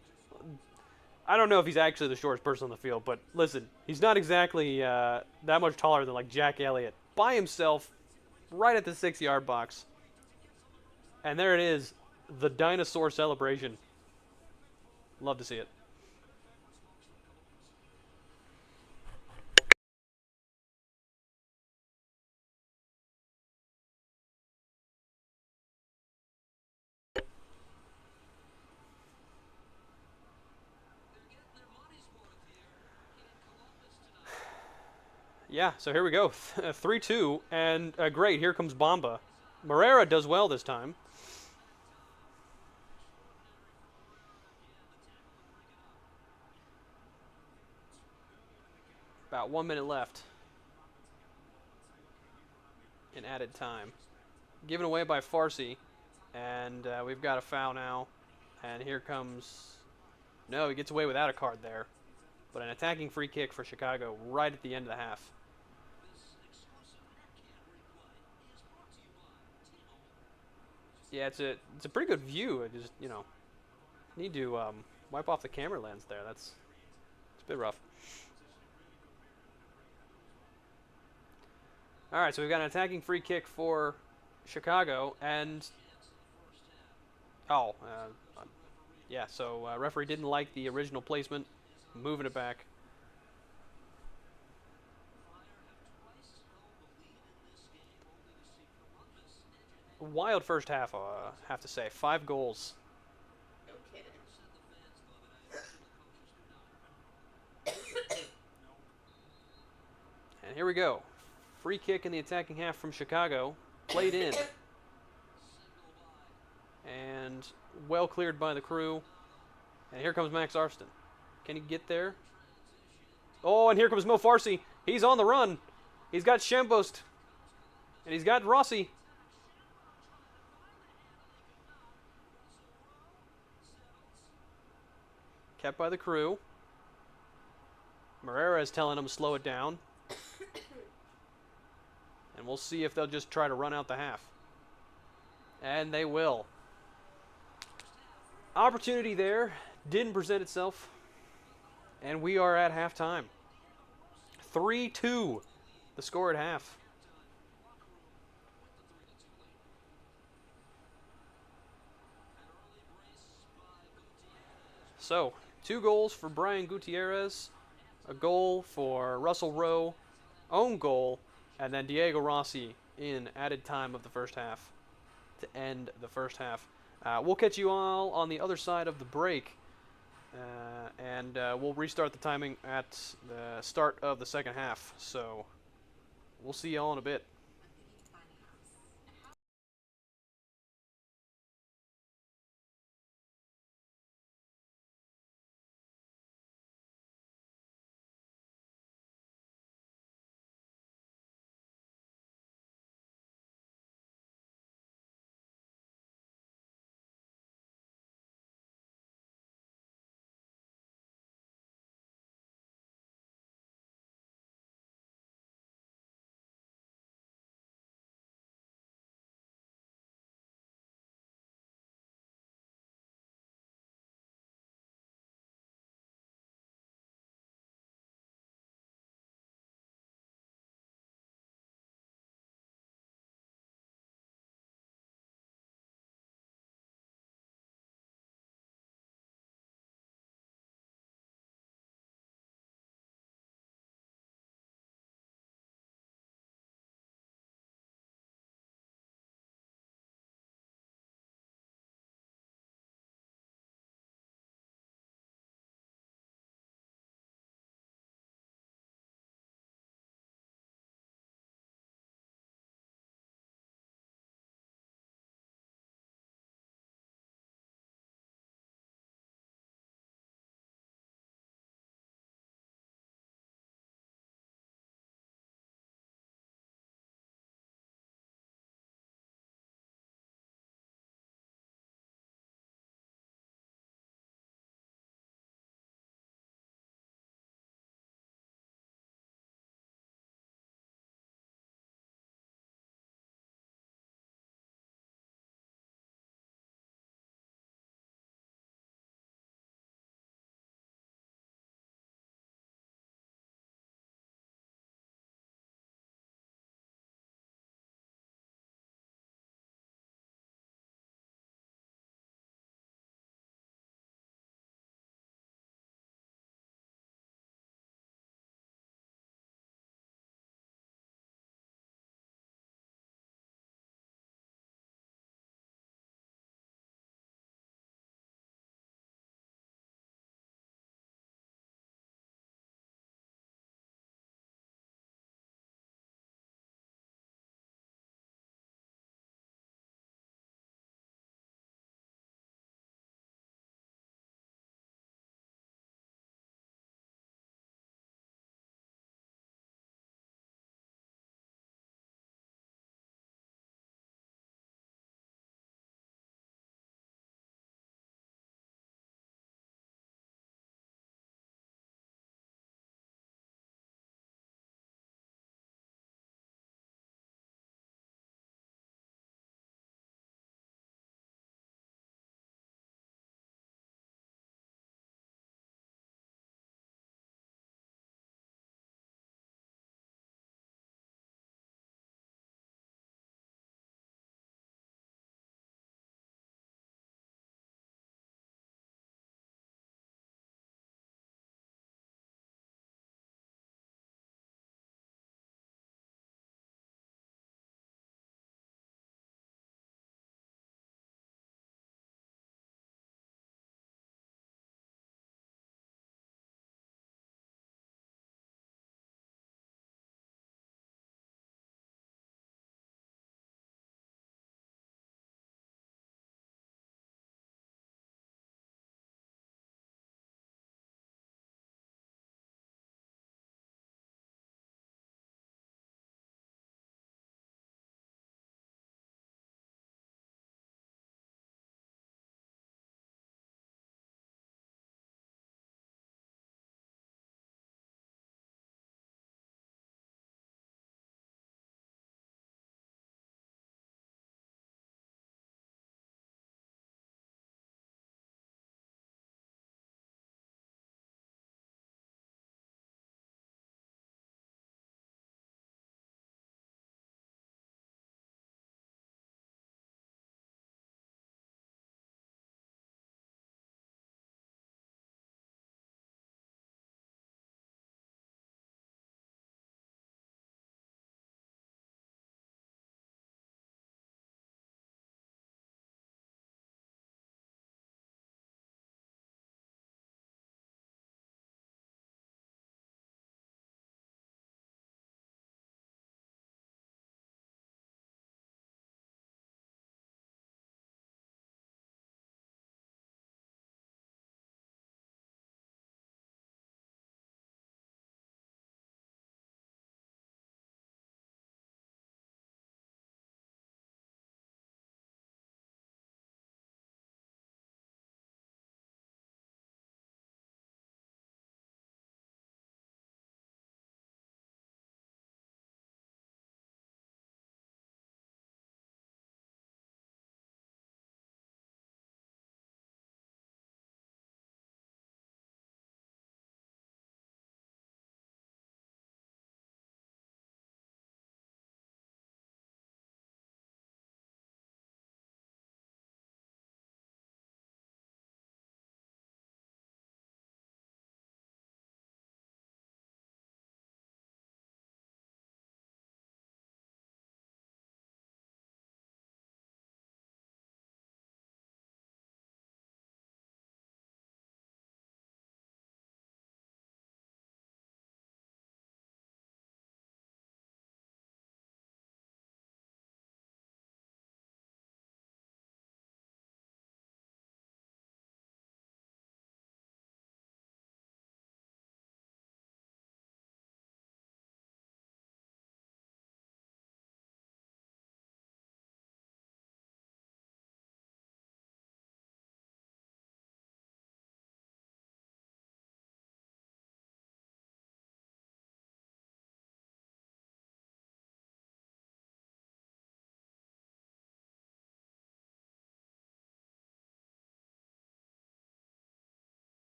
I don't know if he's actually the shortest person on the field, but listen, he's not exactly that much taller than like Jack Elliott. By himself, right at the 6-yard box. And there it is, the dinosaur celebration. Love to see it. Yeah, so here we go. 3-2, and great, here comes Bamba. Moreira does well this time. About 1 minute left in added time. Given away by Farsi, and we've got a foul now. And here comes... No, he gets away without a card there. But an attacking free kick for Chicago right at the end of the half. Yeah, it's a pretty good view. I just, need to wipe off the camera lens there. It's a bit rough. All right, so we've got an attacking free kick for Chicago, and yeah. So referee didn't like the original placement, moving it back. Wild first half, I have to say. 5 goals. No kidding. And here we go. Free kick in the attacking half from Chicago. Played in. And well cleared by the crew. And here comes Max Arston. Can he get there? Oh, and here comes Mo Farsi. He's on the run. He's got Shambost. And he's got Rossi. Kept by the crew. Moreira is telling him to slow it down. And we'll see if they'll just try to run out the half. And they will. Opportunity there. Didn't present itself. And we are at halftime. 3-2. The score at half. So, 2 goals for Brian Gutierrez, a goal for Russell Rowe, own goal, and then Diego Rossi in added time of the first half to end the first half. We'll catch you all on the other side of the break, and we'll restart the timing at the start of the second half. So, we'll see you all in a bit.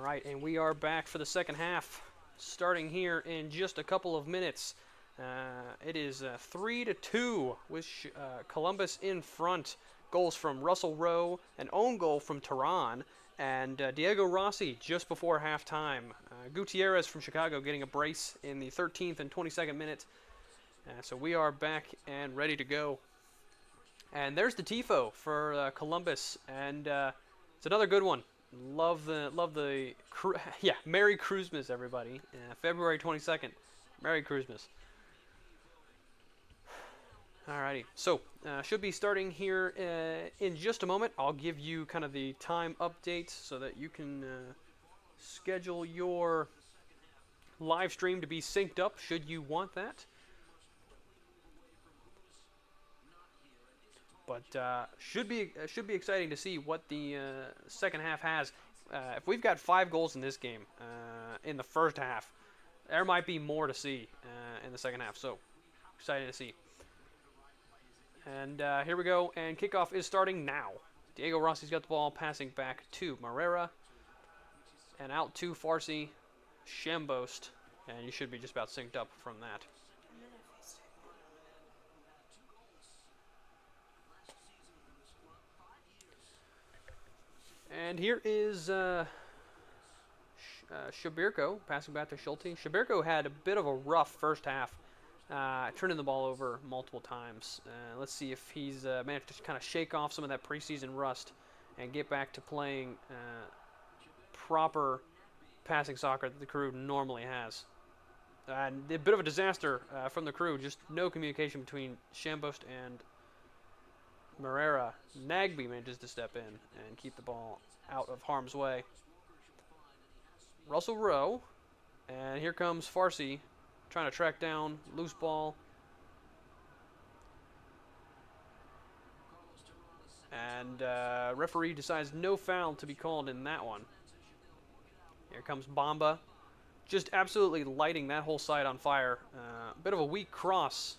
right, and we are back for the second half, starting here in just a couple of minutes. It is 3-2 with Columbus in front. Goals from Russell Rowe, an own goal from Tehran, and Diego Rossi just before halftime. Gutierrez from Chicago getting a brace in the 13th and 22nd minute. So we are back and ready to go. And there's the tifo for Columbus, and it's another good one. Love the yeah, Merry Christmas, everybody. February 22nd, Merry Christmas. Alrighty, so should be starting here in just a moment. I'll give you kind of the time update so that you can schedule your live stream to be synced up should you want that. But should be exciting to see what the second half has. If we've got 5 goals in this game in the first half, there might be more to see in the second half. So excited to see. And here we go, and kickoff is starting now. Diego Rossi's got the ball, passing back to Marrera, and out to Farsi, Shambost, and you should be just about synced up from that. And here is Shabirko passing back to Schulte. Shabirko had a bit of a rough first half, turning the ball over multiple times. Let's see if he's managed to kind of shake off some of that preseason rust and get back to playing proper passing soccer that the Crew normally has. And a bit of a disaster from the Crew, just no communication between Shambost and Marrera. Nagby manages to step in and keep the ball out of harm's way. Russell Rowe, and here comes Farsi trying to track down loose ball. And referee decides no foul to be called in that one. Here comes Bamba, just absolutely lighting that whole side on fire. Bit of a weak cross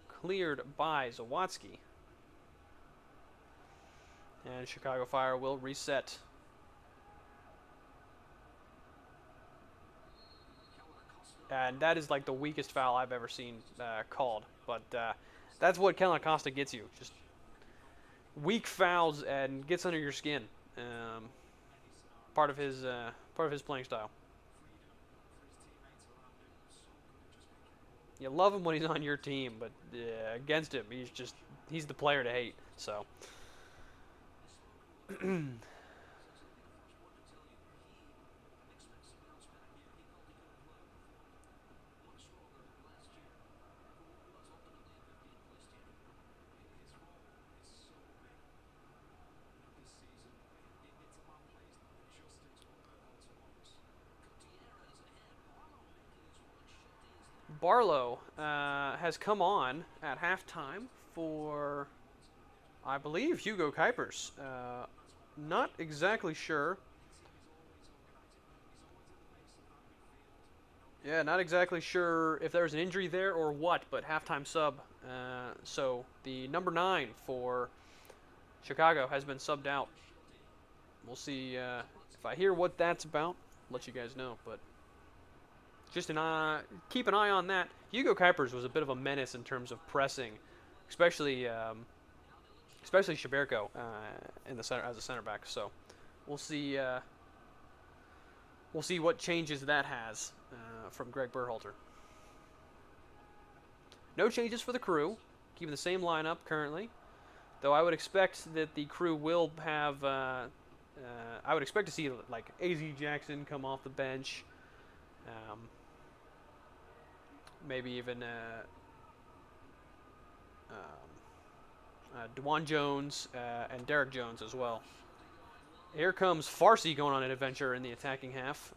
cleared by Zawadzki. And Chicago Fire will reset. And that is like the weakest foul I've ever seen called. But that's what Kellen Acosta gets you. Just weak fouls and gets under your skin. Part of his playing style. You love him when he's on your team, but against him, he's the player to hate. So. Barlow has come on at halftime for, I believe, Hugo Kuipers. Not exactly sure. Yeah, not exactly sure if there's an injury there or what, but halftime sub. So the number 9 for Chicago has been subbed out. We'll see if I hear what that's about. I'll let you guys know, but just keep an eye on that. Hugo Kuipers was a bit of a menace in terms of pressing, especially Shabirko in the center as a center back. So we'll see what changes that has from Greg Berhalter. No changes for the Crew, keeping the same lineup currently. Though I would expect that the Crew will have. I would expect to see like AZ Jackson come off the bench. Maybe even Dwan Jones and Derek Jones as well. Here comes Farsi going on an adventure in the attacking half.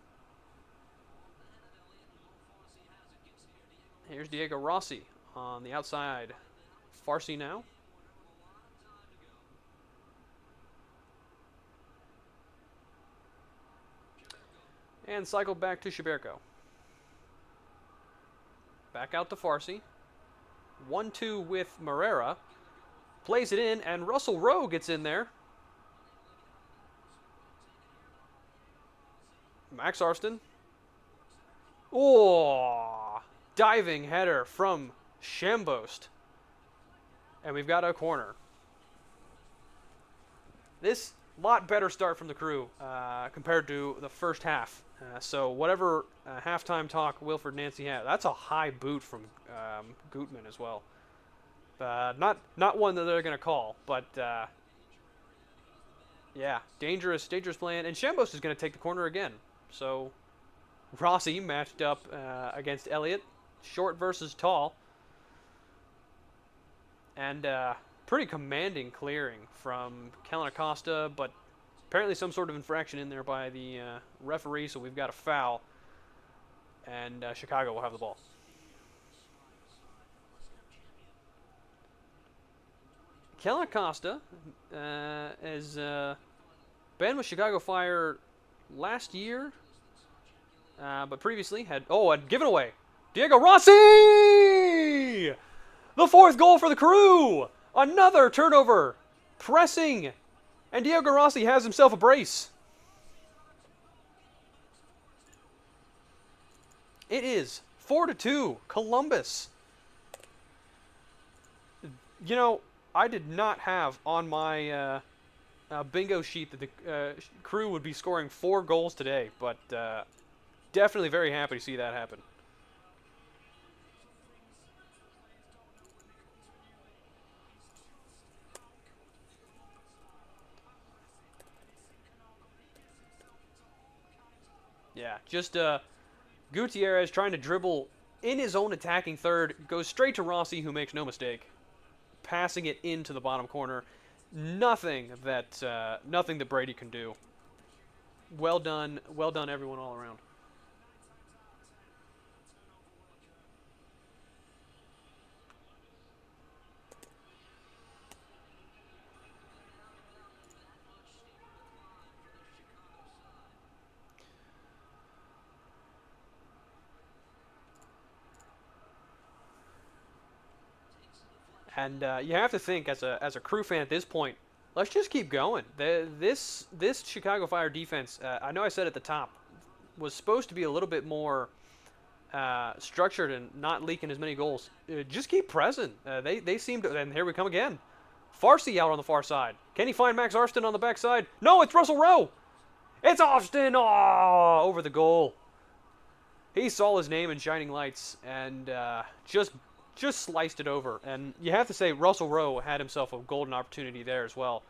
Here's Diego Rossi on the outside. Farsi now. And cycle back to Shabirko. Back out to Farsi. 1-2 with Marrera. Plays it in, and Russell Rowe gets in there. Max Arston. Oh, diving header from Shambost. And we've got a corner. This lot better start from the Crew compared to the first half. So whatever halftime talk Wilfred Nancy had, that's a high boot from Gutman as well. Not one that they're going to call, but yeah, dangerous plan. And Shambost is going to take the corner again. So Rossi matched up against Elliott, short versus tall. And pretty commanding clearing from Kellen Acosta, but apparently some sort of infraction in there by the referee, so we've got a foul. And Chicago will have the ball. Kellen Acosta has been with Chicago Fire last year, but previously had given away. Diego Rossi! The fourth goal for the Crew! Another turnover! Pressing! And Diego Rossi has himself a brace. It is 4-2, Columbus. You know, I did not have on my bingo sheet that the Crew would be scoring 4 goals today, but definitely very happy to see that happen. Yeah, just Gutierrez trying to dribble in his own attacking third, goes straight to Rossi, who makes no mistake, passing it into the bottom corner. Nothing that Brady can do. Well done, everyone all around. And you have to think, as a Crew fan at this point, let's just keep going. This Chicago Fire defense, I know I said at the top, was supposed to be a little bit more structured and not leaking as many goals. Just keep pressing. They seem to, and here we come again. Farsi out on the far side. Can he find Max Arston on the backside? No, it's Russell Rowe. It's Austin. Oh, over the goal. He saw his name in shining lights and just sliced it over. And you have to say Russell Rowe had himself a golden opportunity there as well.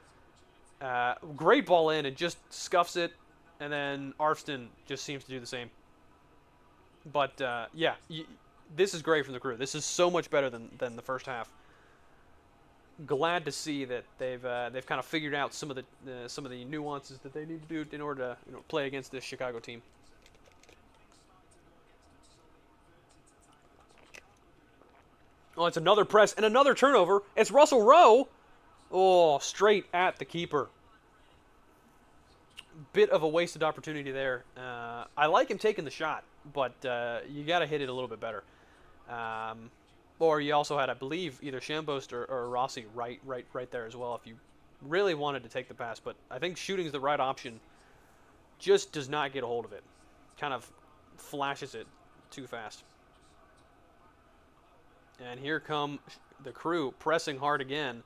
Great ball in and just scuffs it. And then Arston just seems to do the same. But, yeah, this is great from the Crew. This is so much better than the first half. Glad to see that they've kind of figured out some of the nuances that they need to do in order to play against this Chicago team. Oh, it's another press and another turnover. It's Russell Rowe. Oh, straight at the keeper. Bit of a wasted opportunity there. I like him taking the shot, but you got to hit it a little bit better. Or you also had, I believe, either Shambost or Rossi right there as well if you really wanted to take the pass. But I think shooting is the right option. Just does not get a hold of it. Kind of flashes it too fast. And here come the Crew pressing hard again.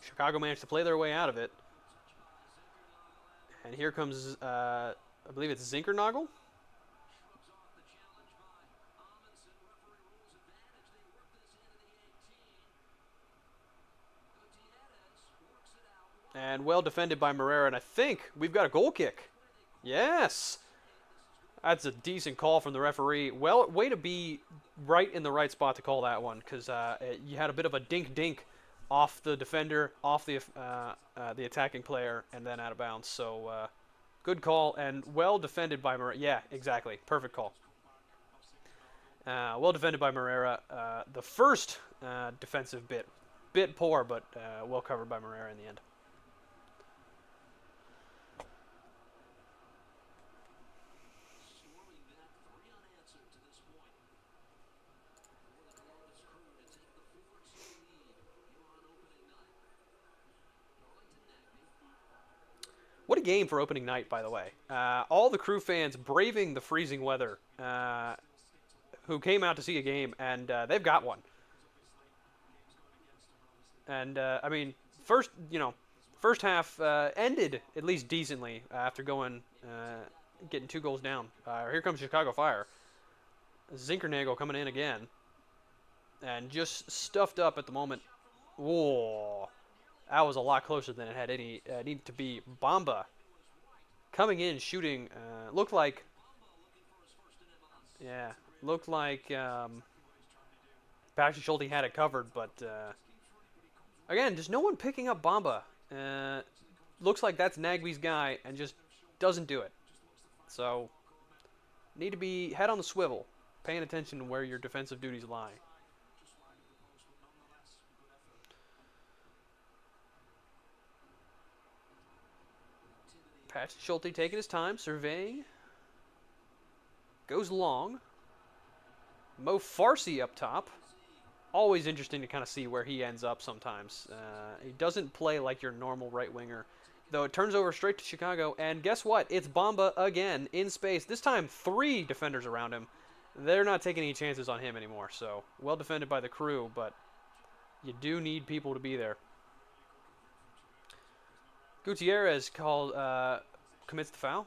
Chicago managed to play their way out of it. And here comes, I believe it's Zinkernagel. And well defended by Morera. And I think we've got a goal kick. Yes. That's a decent call from the referee. Well, way to be right in the right spot to call that one, because you had a bit of a dink off the defender, off the attacking player, and then out of bounds. So good call and well defended by Morera. Yeah, exactly. Perfect call. Well defended by Morera. The first defensive bit poor, but well covered by Morera in the end. What a game for opening night, by the way. All the Crew fans braving the freezing weather who came out to see a game, and they've got one. And, I mean, first half ended at least decently after getting 2 goals down. Here comes Chicago Fire. Zinkernagel coming in again. And just stuffed up at the moment. Whoa. That was a lot closer than it had needed to be. Bamba coming in, shooting. Looked like Patrick Schulte had it covered, but again, just no one picking up Bamba. Looks like that's Nagby's guy and just doesn't do it. So, need to be head on the swivel, paying attention to where your defensive duties lie. Patrick Schulte taking his time, surveying. Goes long. Mo Farsi up top. Always interesting to kind of see where he ends up sometimes. He doesn't play like your normal right winger. Though it turns over straight to Chicago. And guess what? It's Bamba again in space. This time 3 defenders around him. They're not taking any chances on him anymore. So well defended by the Crew, but you do need people to be there. Gutierrez commits the foul.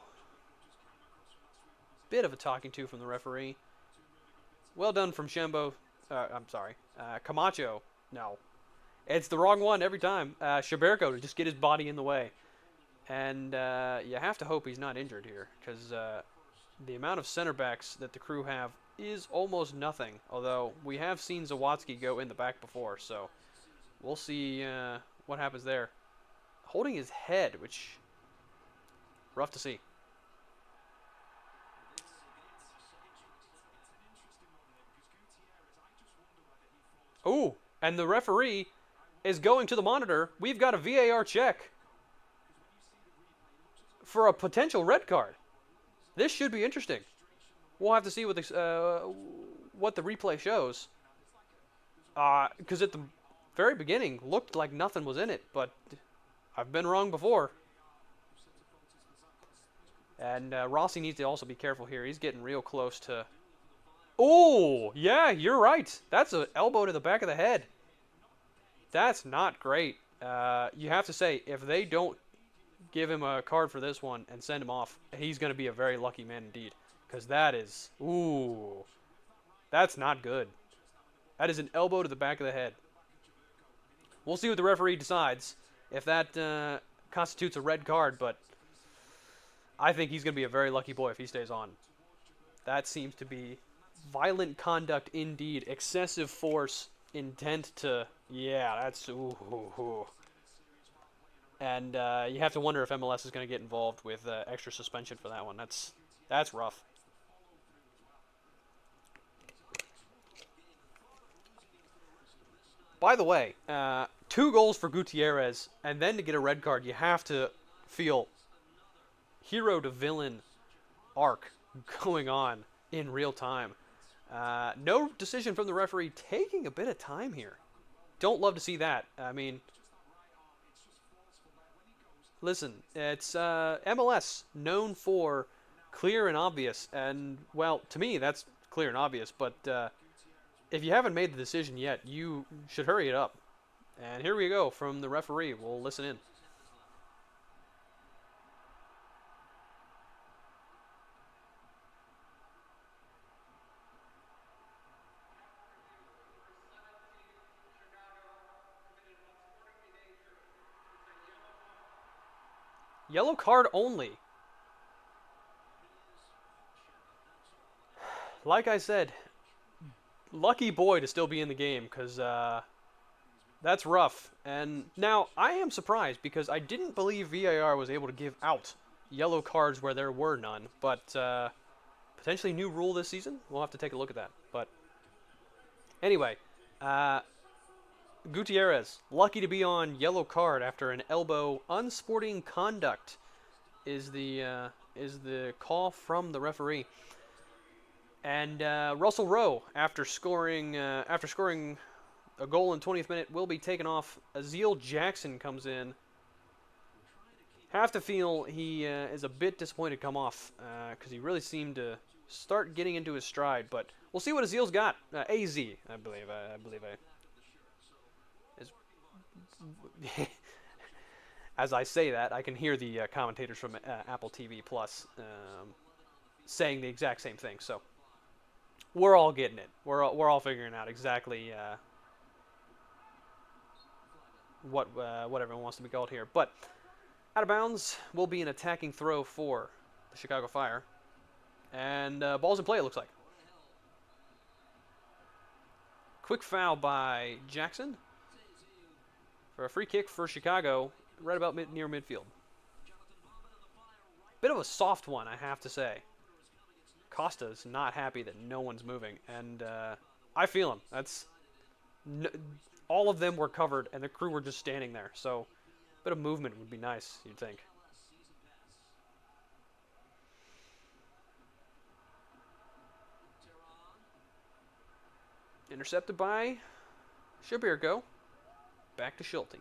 Bit of a talking to from the referee. Well done from Shembo. Camacho. No. It's the wrong one every time. Shaberko to just get his body in the way. And you have to hope he's not injured here, because the amount of center backs that the Crew have is almost nothing. Although we have seen Zawadzki go in the back before, so we'll see what happens there. Holding his head, which rough to see. Ooh, and the referee is going to the monitor. We've got a VAR check for a potential red card. This should be interesting. We'll have to see what the replay shows. Because at the very beginning, looked like nothing was in it, but I've been wrong before. And Rossi needs to also be careful here. He's getting real close to... Oh, yeah, you're right. That's an elbow to the back of the head. That's not great. You have to say, if they don't give him a card for this one and send him off, he's going to be a very lucky man indeed. Because that is... Ooh. That's not good. That is an elbow to the back of the head. We'll see what the referee decides. If that constitutes a red card, but I think he's going to be a very lucky boy if he stays on. That seems to be violent conduct indeed. Excessive force, intent to... Yeah, that's... Ooh. And you have to wonder if MLS is going to get involved with extra suspension for that one. That's rough. By the way, 2 goals for Gutierrez, and then to get a red card, you have to feel hero to villain arc going on in real time. No decision from the referee, taking a bit of time here. Don't love to see that. I mean, listen, it's MLS, known for clear and obvious, and, well, to me, that's clear and obvious, but if you haven't made the decision yet, you should hurry it up. And here we go from the referee. We'll listen in. Yellow card only. Like I said, lucky boy to still be in the game, because that's rough. And now, I am surprised, because I didn't believe VAR was able to give out yellow cards where there were none. But potentially new rule this season? We'll have to take a look at that. But anyway, Gutierrez, lucky to be on yellow card after an elbow. Unsporting conduct is the call from the referee. And Russell Rowe, after scoring a goal in 20th minute, will be taken off. Aziel Jackson comes in. Have to feel he is a bit disappointed to come off because he really seemed to start getting into his stride. But we'll see what Azil's got. AZ, I believe. Is as I say that, I can hear the commentators from Apple TV Plus saying the exact same thing. So we're all getting it. We're all figuring out exactly what everyone wants to be called here. But out of bounds will be an attacking throw for the Chicago Fire. And ball's in play, it looks like. Quick foul by Jackson for a free kick for Chicago right about near midfield. Bit of a soft one, I have to say. Costa's not happy that no one's moving. And I feel him. All of them were covered, and the crew were just standing there. So a bit of movement would be nice, you'd think. Intercepted by Shabirko. Back to Schulte.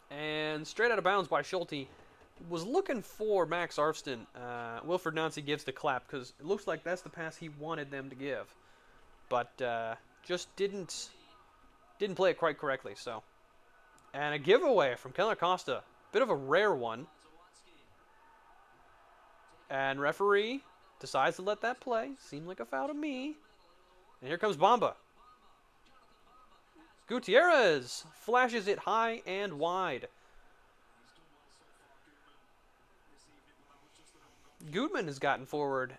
And straight out of bounds by Schulte. Was looking for Max Arfston. Wilfred Nancy gives the clap because it looks like that's the pass he wanted them to give. But just didn't play it quite correctly. So, and a giveaway from Keller Costa. Bit of a rare one. And referee decides to let that play. Seemed like a foul to me. And here comes Bamba. Gutierrez flashes it high and wide. Gutman has gotten forward.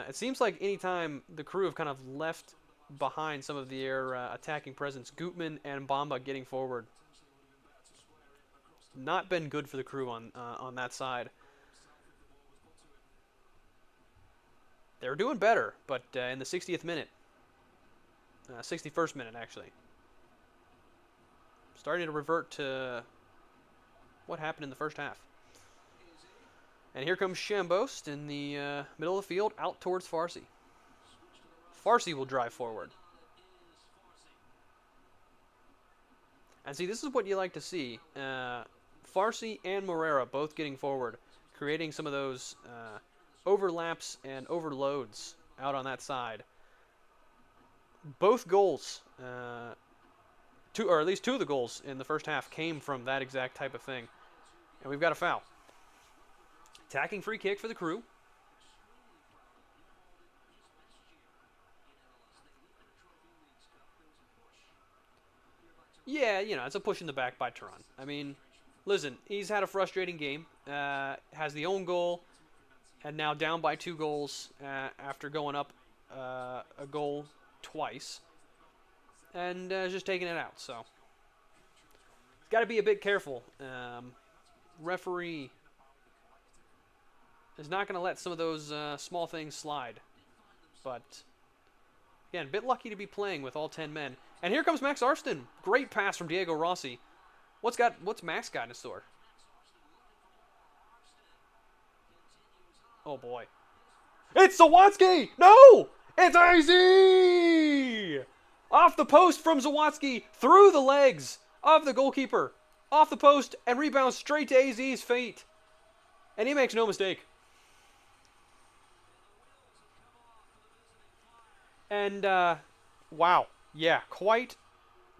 It seems like anytime the crew have kind of left behind some of their attacking presence, Gutman and Bamba getting forward. Not been good for the crew on that side. They were doing better, but in the 60th minute, 61st minute actually, starting to revert to what happened in the first half. And here comes Shambost in the middle of the field, out towards Farsi. Farsi will drive forward. And see, this is what you like to see. Farsi and Morera both getting forward, creating some of those overlaps and overloads out on that side. Both goals, or at least two of the goals in the first half came from that exact type of thing. And we've got a foul. Attacking free kick for the crew. Yeah, you know, it's a push in the back by Turan. I mean, listen, he's had a frustrating game. Has the own goal, and now down by 2 goals after going up a goal twice. And just taking it out, so. Got to be a bit careful. Referee is not going to let some of those small things slide. But, again, a bit lucky to be playing with all 10 men. And here comes Max Arfston. Great pass from Diego Rossi. What's Max got in his store? Oh, boy. It's Zawadzki! No! It's AZ! Off the post from Zawadzki, through the legs of the goalkeeper. Off the post and rebounds straight to AZ's feet. And he makes no mistake. And, wow. Yeah, quite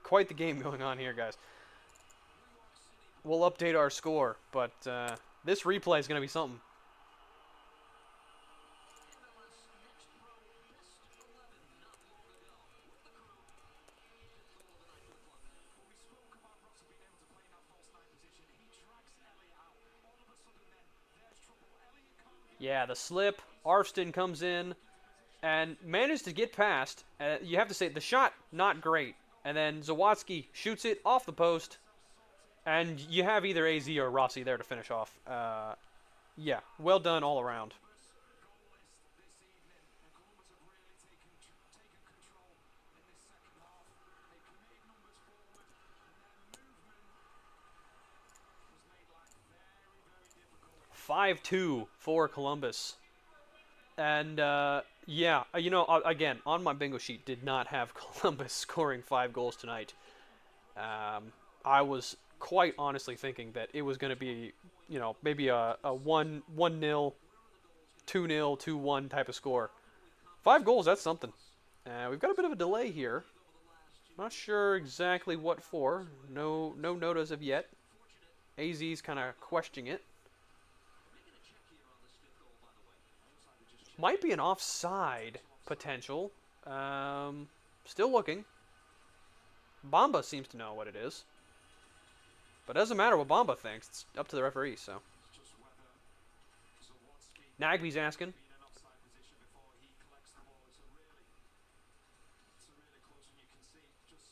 the game going on here, guys. We'll update our score, but this replay is going to be something. Yeah, the slip. Arfston comes in and managed to get past. You have to say, the shot, not great. And then Zawadzki shoots it off the post. And you have either AZ or Rossi there to finish off. Yeah, well done all around. (5-2) for Columbus. And, yeah, you know, again, on my bingo sheet, did not have Columbus scoring 5 goals tonight. I was quite honestly thinking that it was going to be, you know, maybe a 1-0, 2-0, 2-1 type of score. 5 goals, that's something. We've got a bit of a delay here. Not sure exactly what for. No note as of yet. AZ's kind of questioning it. Might be an offside potential. Still looking. Bamba seems to know what it is. But it doesn't matter what Bamba thinks. It's up to the referee, so. Nagby's asking.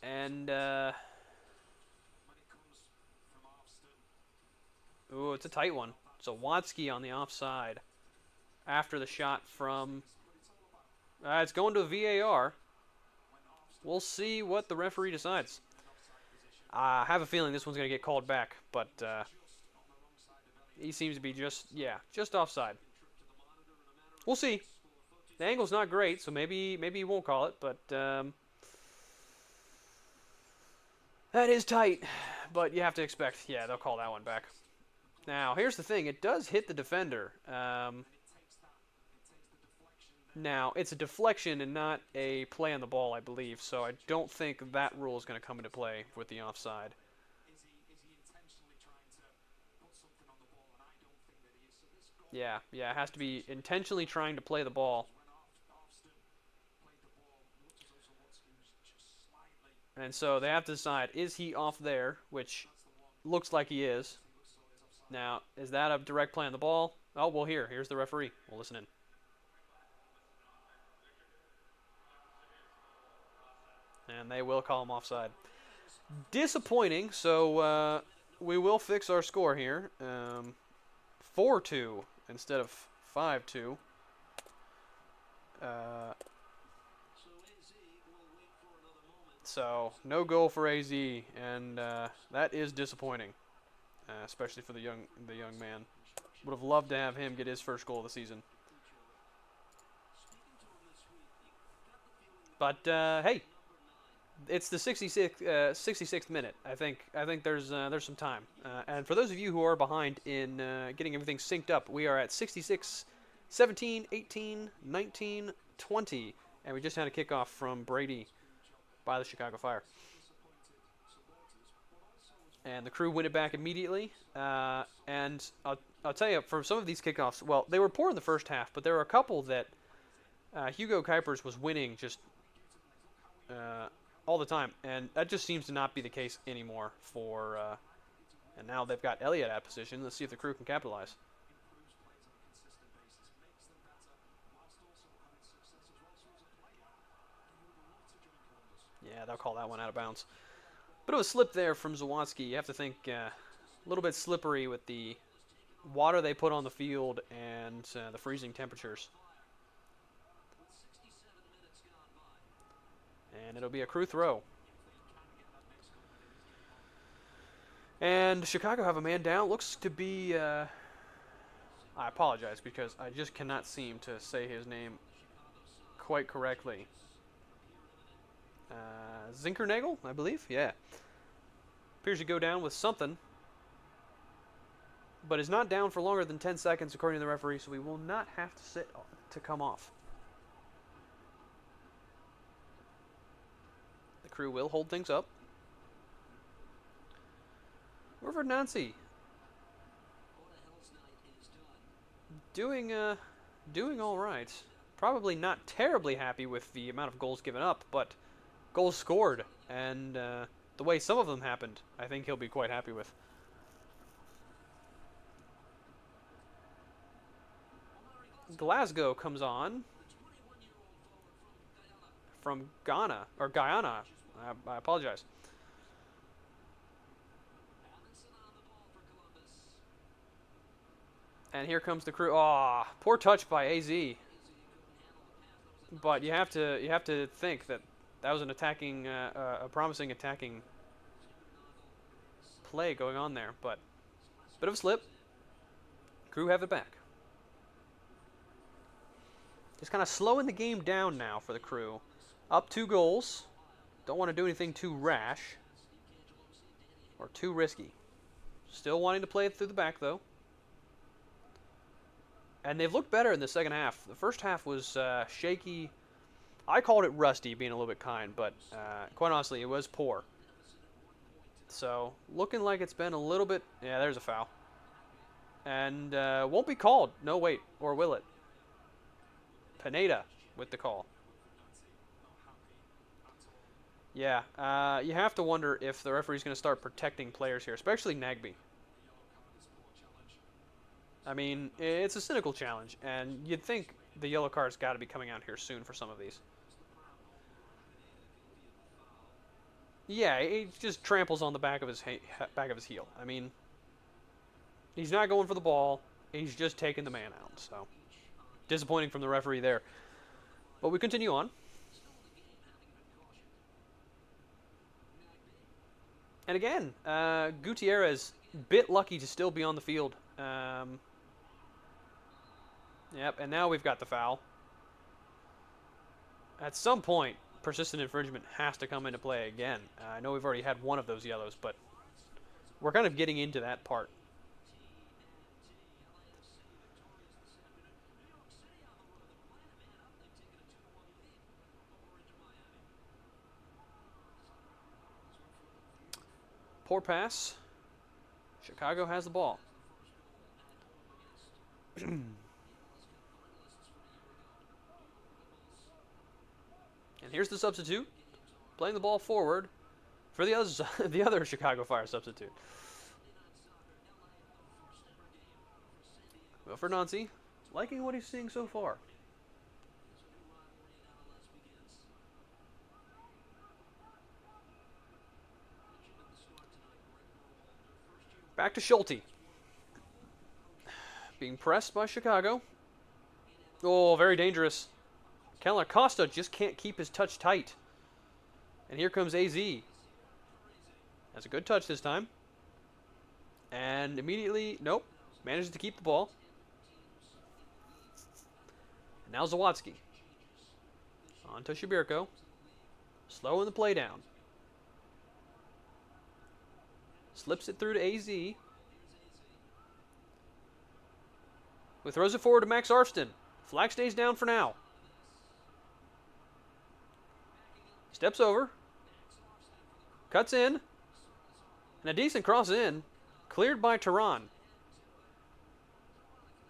And, ooh, it's a tight one. So Watsky on the offside after the shot from... it's going to a VAR. We'll see what the referee decides. I have a feeling this one's going to get called back, but he seems to be just offside. We'll see. The angle's not great, so maybe he won't call it, but that is tight. But you have to expect, yeah, they'll call that one back. Now, here's the thing. It does hit the defender. Now, it's a deflection and not a play on the ball, I believe, so I don't think that rule is going to come into play with the offside. Yeah, it has to be intentionally trying to play the ball. And so they have to decide, is he off there, which looks like he is. Now, is that a direct play on the ball? Oh, well, here's the referee. We'll listen in. And they will call him offside. Disappointing, so we will fix our score here. 4-2 instead of 5-2. So, no goal for AZ, and that is disappointing, especially for the young man. Would have loved to have him get his first goal of the season. But hey, it's the 66th minute. I think there's some time. And for those of you who are behind in getting everything synced up, we are at 66, 17, 18, 19, 20, and we just had a kickoff from Brady by the Chicago Fire. And the Crew win it back immediately. And I'll tell you, for some of these kickoffs, well, they were poor in the first half, but there were a couple that Hugo Kuipers was winning just all the time. And that just seems to not be the case anymore for... and now they've got Elliott at position. Let's see if the Crew can capitalize. Yeah, they'll call that one out of bounds. Bit of a slip there from Zawadzki. You have to think a little bit slippery with the water they put on the field and the freezing temperatures. And it'll be a Crew throw. And Chicago have a man down. Looks to be... I apologize because I just cannot seem to say his name quite correctly. Zinkernagel, I believe? Yeah. Appears to go down with something. But is not down for longer than 10 seconds according to the referee, so we will not have to sit to come off. The Crew will hold things up. Wilfred Nancy. Doing all right. Probably not terribly happy with the amount of goals given up, but goals scored, and the way some of them happened, I think he'll be quite happy with. Glasgow comes on from Ghana, or Guyana. I apologize. And here comes the Crew. Ah, poor touch by AZ. But you have to think that was an attacking, a promising attacking play going on there. But bit of a slip. Crew have it back. Just kind of slowing the game down now for the Crew. Up 2 goals. Don't want to do anything too rash. or too risky. Still wanting to play it through the back, though. And they've looked better in the second half. The first half was shaky. I called it rusty, being a little bit kind, but quite honestly, it was poor. So, looking like it's been a little bit... Yeah, there's a foul. And won't be called. No, wait. Or will it? Pineda with the call. Yeah, you have to wonder if the referee's going to start protecting players here, especially Nagby. I mean, it's a cynical challenge, and you'd think the yellow card's got to be coming out here soon for some of these. Yeah, he just tramples on the back of his heel. I mean, he's not going for the ball. He's just taking the man out. So, disappointing from the referee there. But we continue on. And again, Gutierrez, bit lucky to still be on the field. Yep, and now we've got the foul. At some point, persistent infringement has to come into play again. I know we've already had one of those yellows, but we're kind of getting into that part. Poor pass. Chicago has the ball. And here's the substitute, playing the ball forward for the other Chicago Fire substitute. Wilfred Nancy, liking what he's seeing so far. Back to Schulte. Being pressed by Chicago. Oh, very dangerous. Keller Costa just can't keep his touch tight. And here comes AZ. That's a good touch this time. And immediately, nope, manages to keep the ball. And now Zawadzki. On to Shibirko. Slowing the play down. Slips it through to AZ. Who throws it forward to Max Arfston. Flag stays down for now. Steps over. Cuts in. And a decent cross in. Cleared by Tehran.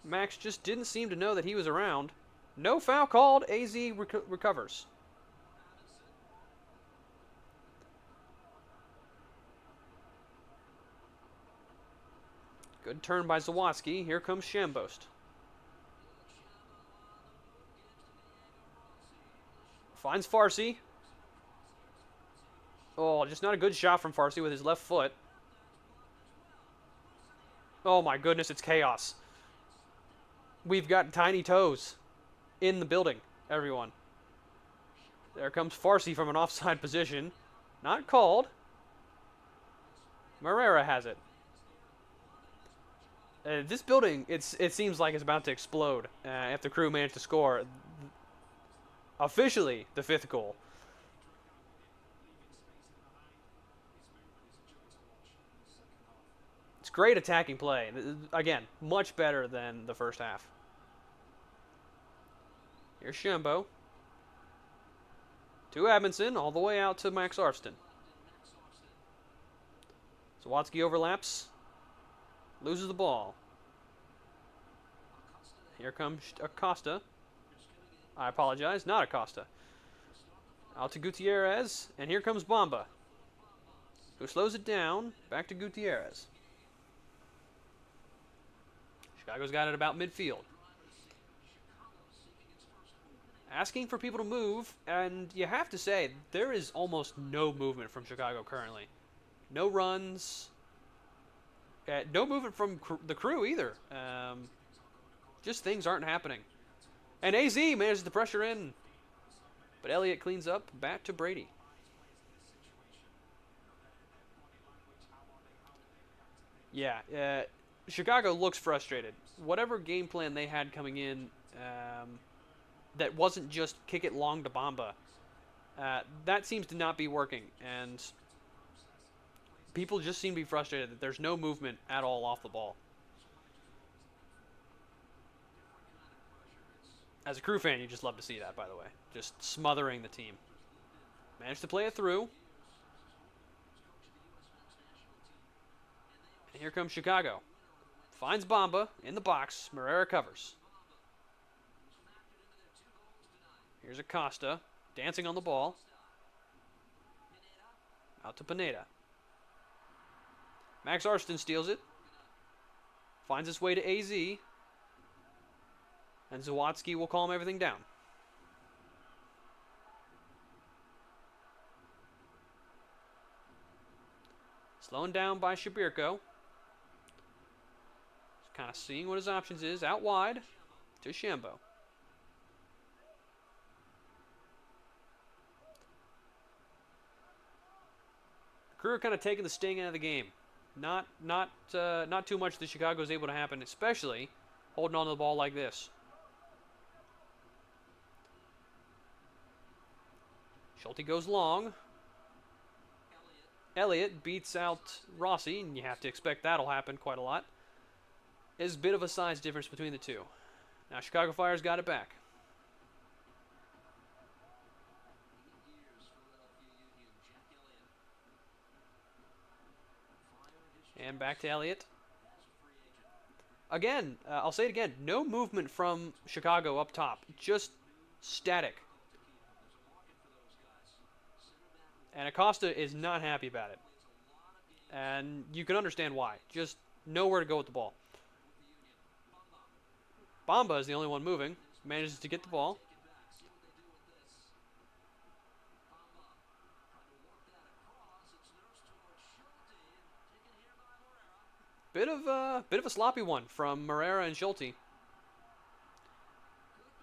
Max just didn't seem to know that he was around. No foul called. AZ recovers. Good turn by Zawadzki. Here comes Shambost. Finds Farsi. Oh, just not a good shot from Farsi with his left foot. Oh my goodness, it's chaos. We've got tiny toes in the building, everyone. There comes Farsi from an offside position. Not called. Marrera has it. This building, it seems like it's about to explode if the Crew manage to score. Officially, the 5th goal. It's great attacking play. Again, much better than the first half. Here's Shambo. To Amundsen, all the way out to Max Arfston. Zawadzki overlaps. Loses the ball. Here comes Acosta. I apologize, not Acosta. Out to Gutierrez, and here comes Bamba, who slows it down. Back to Gutierrez. Chicago's got it about midfield. Asking for people to move, and you have to say, there is almost no movement from Chicago currently. No runs. No movement from the Crew either. Just things aren't happening. And AZ manages to pressure in. But Elliott cleans up. Back to Brady. Yeah, Chicago looks frustrated. Whatever game plan they had coming in that wasn't just kick it long to Bamba, that seems to not be working. And people just seem to be frustrated that there's no movement at all off the ball. As a Crew fan, you just love to see that, by the way. Just smothering the team. Managed to play it through. And here comes Chicago. Finds Bamba in the box. Moreira covers. Here's Acosta, dancing on the ball. Out to Pineda. Max Arston steals it. Finds its way to AZ. And Zawadzki will calm everything down. Slowing down by Shabirko. Just kind of seeing what his options is. Out wide to Shambo. Crew are kind of taking the sting out of the game. Not too much that Chicago is able to happen, especially holding on to the ball like this. Schulte goes long. Elliott beats out Rossi, and you have to expect that'll happen quite a lot. There's a bit of a size difference between the two. Now Chicago Fire's got it back. And back to Elliott. Again, I'll say it again. No movement from Chicago up top. Just static. And Acosta is not happy about it. And you can understand why. Just nowhere to go with the ball. Bamba is the only one moving. Manages to get the ball. Bit of a sloppy one from Moreira and Schulte.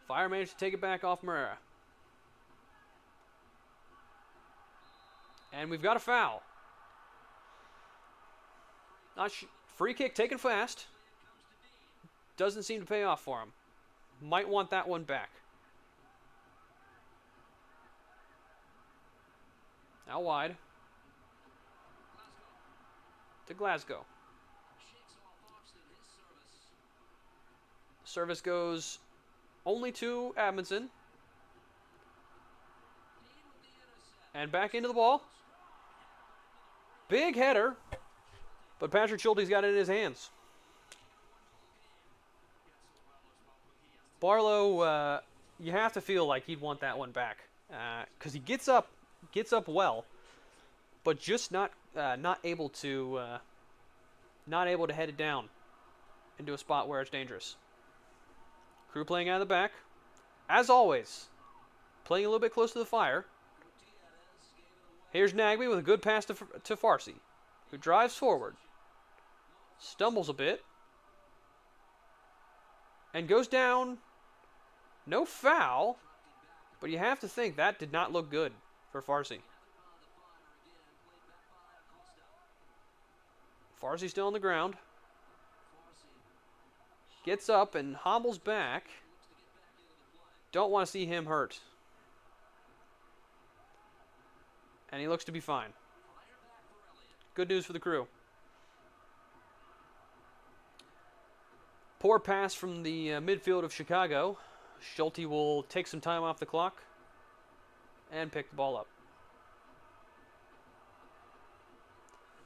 Fire managed to take it back off Moreira. And we've got a foul. Free kick taken fast. Doesn't seem to pay off for him. Might want that one back. Out wide. To Glasgow. Service goes only to Amundsen. And back into the ball. Big header. But Patrick Schulte's got it in his hands. Barlow, you have to feel like he'd want that one back. Because he gets up well. But just not able to head it down into a spot where it's dangerous. Crew playing out of the back. As always, playing a little bit close to the fire. Here's Nagby with a good pass to Farsi, who drives forward. Stumbles a bit. And goes down. No foul. But you have to think that did not look good for Farsi. Farsi still on the ground. Gets up and hobbles back. Don't want to see him hurt. And he looks to be fine. Good news for the Crew. Poor pass from the midfield of Chicago. Schulte will take some time off the clock and pick the ball up.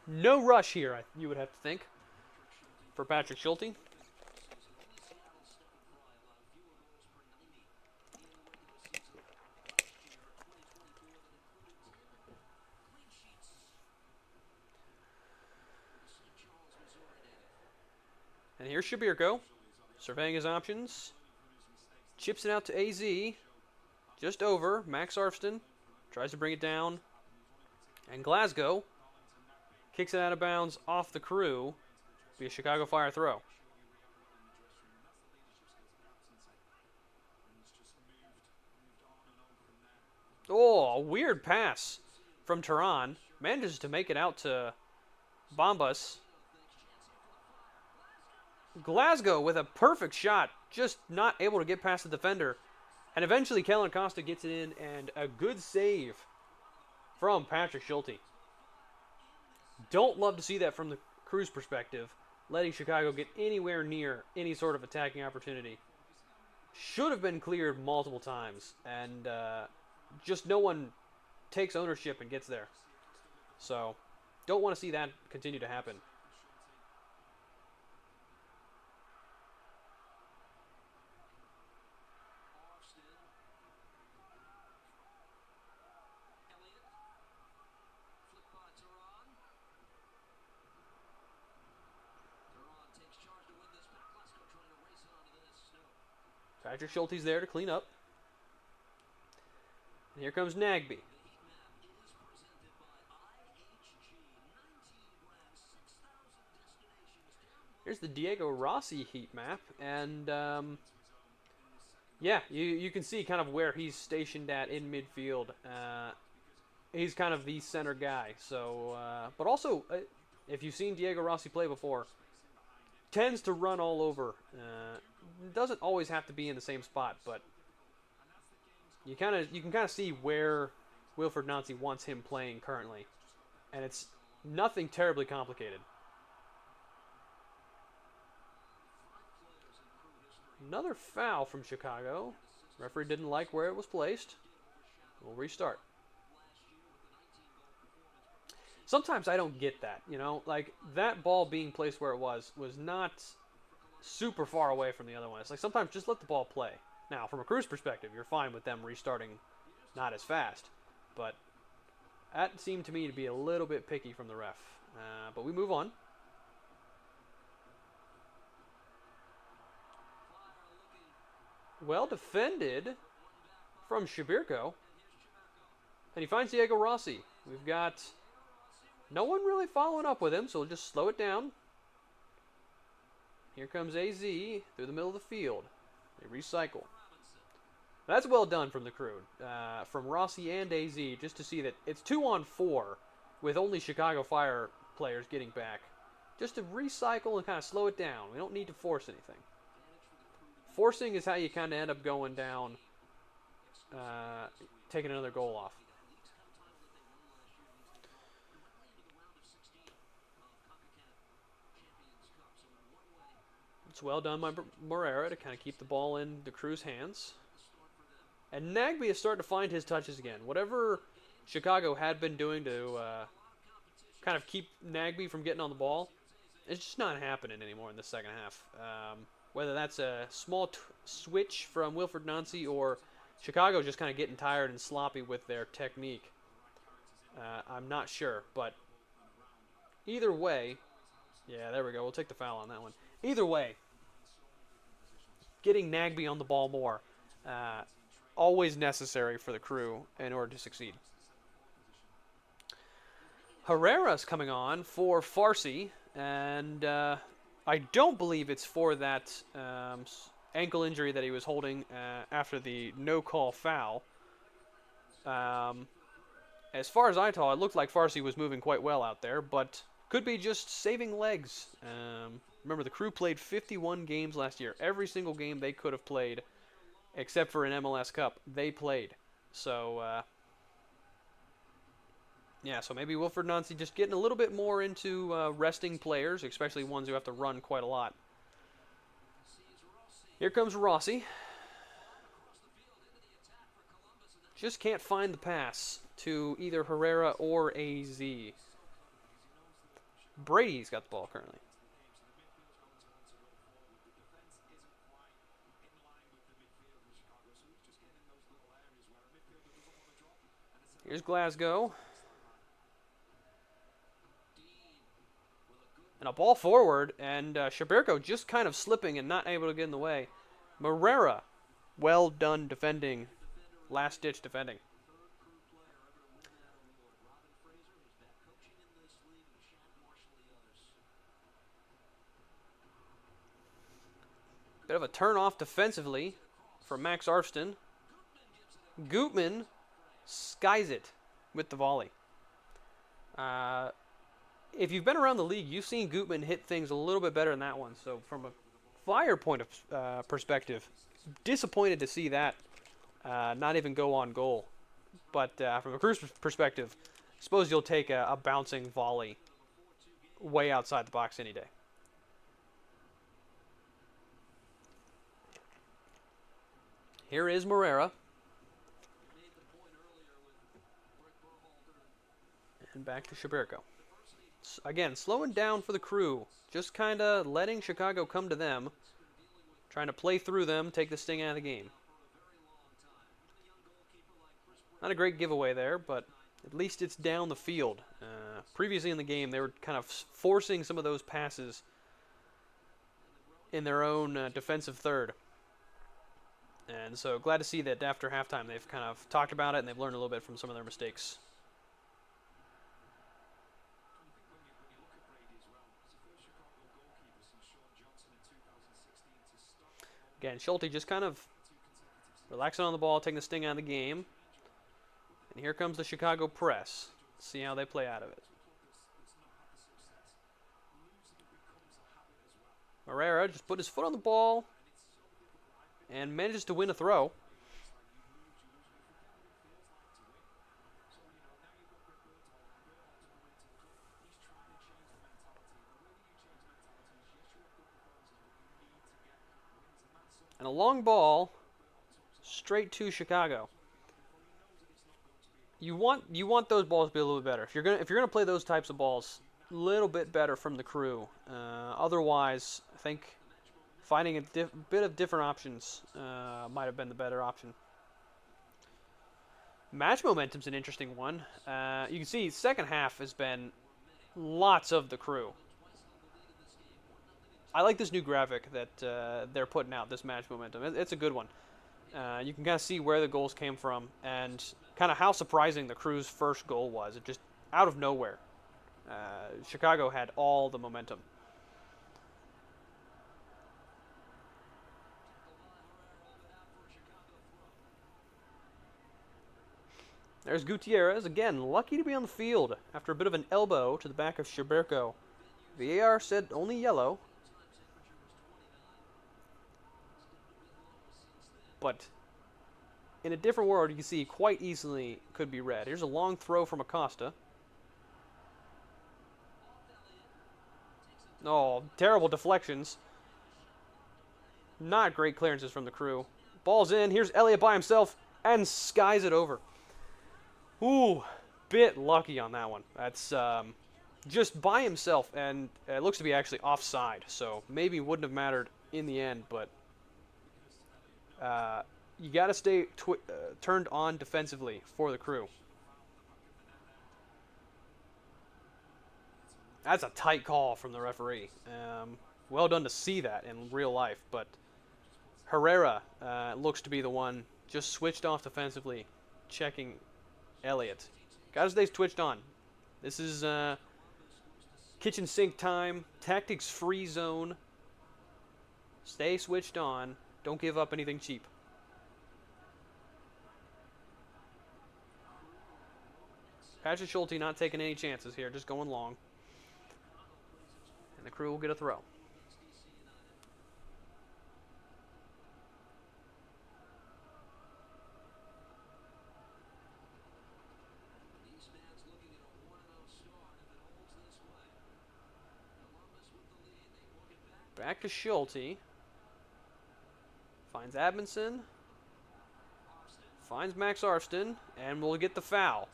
No rush here, you would have to think, for Patrick Schulte. And here's Shabirko, surveying his options. Chips it out to AZ. Just over. Max Arfston tries to bring it down. And Glasgow kicks it out of bounds off the Crew. Be a Chicago Fire throw. Oh, a weird pass from Tehran. Manages to make it out to Bombas. Glasgow with a perfect shot, just not able to get past the defender. And eventually Kellen Acosta gets it in, and a good save from Patrick Schulte. Don't love to see that from the Crew's perspective, letting Chicago get anywhere near any sort of attacking opportunity. Should have been cleared multiple times, and just no one takes ownership and gets there. So, don't want to see that continue to happen. Patrick Schulte's there to clean up. And here comes Nagby. Here's the Diego Rossi heat map, and yeah, you can see kind of where he's stationed at in midfield. He's kind of the center guy. So, but also, if you've seen Diego Rossi play before, tends to run all over. Doesn't always have to be in the same spot, but you can kind of see where Wilfried Nancy wants him playing currently, and it's nothing terribly complicated. Another foul from Chicago. Referee didn't like where it was placed. We'll restart. Sometimes I don't get that, you know, like that ball being placed where it was not super far away from the other one. It's like sometimes just let the ball play. Now, from a Crew's perspective, you're fine with them restarting not as fast, but that seemed to me to be a little bit picky from the ref. But we move on. Well defended from Shabirko. And he finds Diego Rossi. We've got no one really following up with him, so we'll just slow it down. Here comes AZ through the middle of the field. They recycle. That's well done from the Crew. From Rossi and AZ, just to see that it's 2-on-4 with only Chicago Fire players getting back. Just to recycle and kind of slow it down. We don't need to force anything. Forcing is how you kind of end up going down, taking another goal off. It's well done by Morera to kind of keep the ball in the Crew's hands. And Nagby is starting to find his touches again. Whatever Chicago had been doing to kind of keep Nagby from getting on the ball, it's just not happening anymore in the second half. Whether that's a small switch from Wilfried Nancy or Chicago just kind of getting tired and sloppy with their technique. I'm not sure, but either way, yeah, there we go. We'll take the foul on that one. Either way, getting Nagby on the ball more, always necessary for the Crew in order to succeed. Herrera's coming on for Farsi, and I don't believe it's for that ankle injury that he was holding after the no-call foul. As far as I saw, it looked like Farsi was moving quite well out there, but could be just saving legs. Remember, the Crew played 51 games last year. Every single game they could have played, except for an MLS Cup, they played. So, yeah, so maybe Wilfried Nancy just getting a little bit more into resting players, especially ones who have to run quite a lot. Here comes Rossi. Just can't find the pass to either Herrera or AZ. Brady's got the ball currently. Here's Glasgow. And a ball forward, and Shabirko just kind of slipping and not able to get in the way. Morera, well done defending. Last-ditch defending. Bit of a turn-off defensively from Max Arfston. Gutman skies it with the volley. If you've been around the league, you've seen Gutman hit things a little bit better than that one. So from a Fire point of perspective, disappointed to see that not even go on goal. But from a Crew's perspective, suppose you'll take a bouncing volley way outside the box any day. Here is Morera. And back to Shabirko. Again, slowing down for the Crew. Just kind of letting Chicago come to them. Trying to play through them, take the sting out of the game. Not a great giveaway there, but at least it's down the field. Previously in the game, they were kind of forcing some of those passes in their own defensive third. And so glad to see that after halftime they've kind of talked about it and they've learned a little bit from some of their mistakes. Again, Schulte just kind of relaxing on the ball, taking the sting out of the game. And here comes the Chicago press. Let's see how they play out of it. Morera just put his foot on the ball and manages to win a throw. And a long ball straight to Chicago. You want those balls to be a little bit better. If you're gonna play those types of balls, a little bit better from the Crew. Otherwise, I think finding a bit of different options might have been the better option. Match momentum's an interesting one. You can see second half has been lots of the Crew. I like this new graphic that they're putting out, this match momentum. It's a good one. You can kind of see where the goals came from and kind of how surprising the Crew's first goal was. It just out of nowhere. Chicago had all the momentum. There's Gutierrez, again, lucky to be on the field after a bit of an elbow to the back of Shabirko. VAR said only yellow. But in a different world, you can see quite easily could be red. Here's a long throw from Acosta. Oh, terrible deflections. Not great clearances from the Crew. Ball's in. Here's Elliott by himself and skies it over. Ooh, bit lucky on that one. That's just by himself, and it looks to be actually offside. So maybe wouldn't have mattered in the end, but you got to stay turned on defensively for the Crew. That's a tight call from the referee. Well done to see that in real life, but Herrera looks to be the one just switched off defensively, checking Elliott. Got to stay twitched on. This is kitchen sink time, tactics-free zone. Stay switched on. Don't give up anything cheap. Patrick Schulte not taking any chances here, just going long. And the Crew will get a throw. Back to Schulte. Finds Admonson. Finds Max Arston. And we'll get the foul.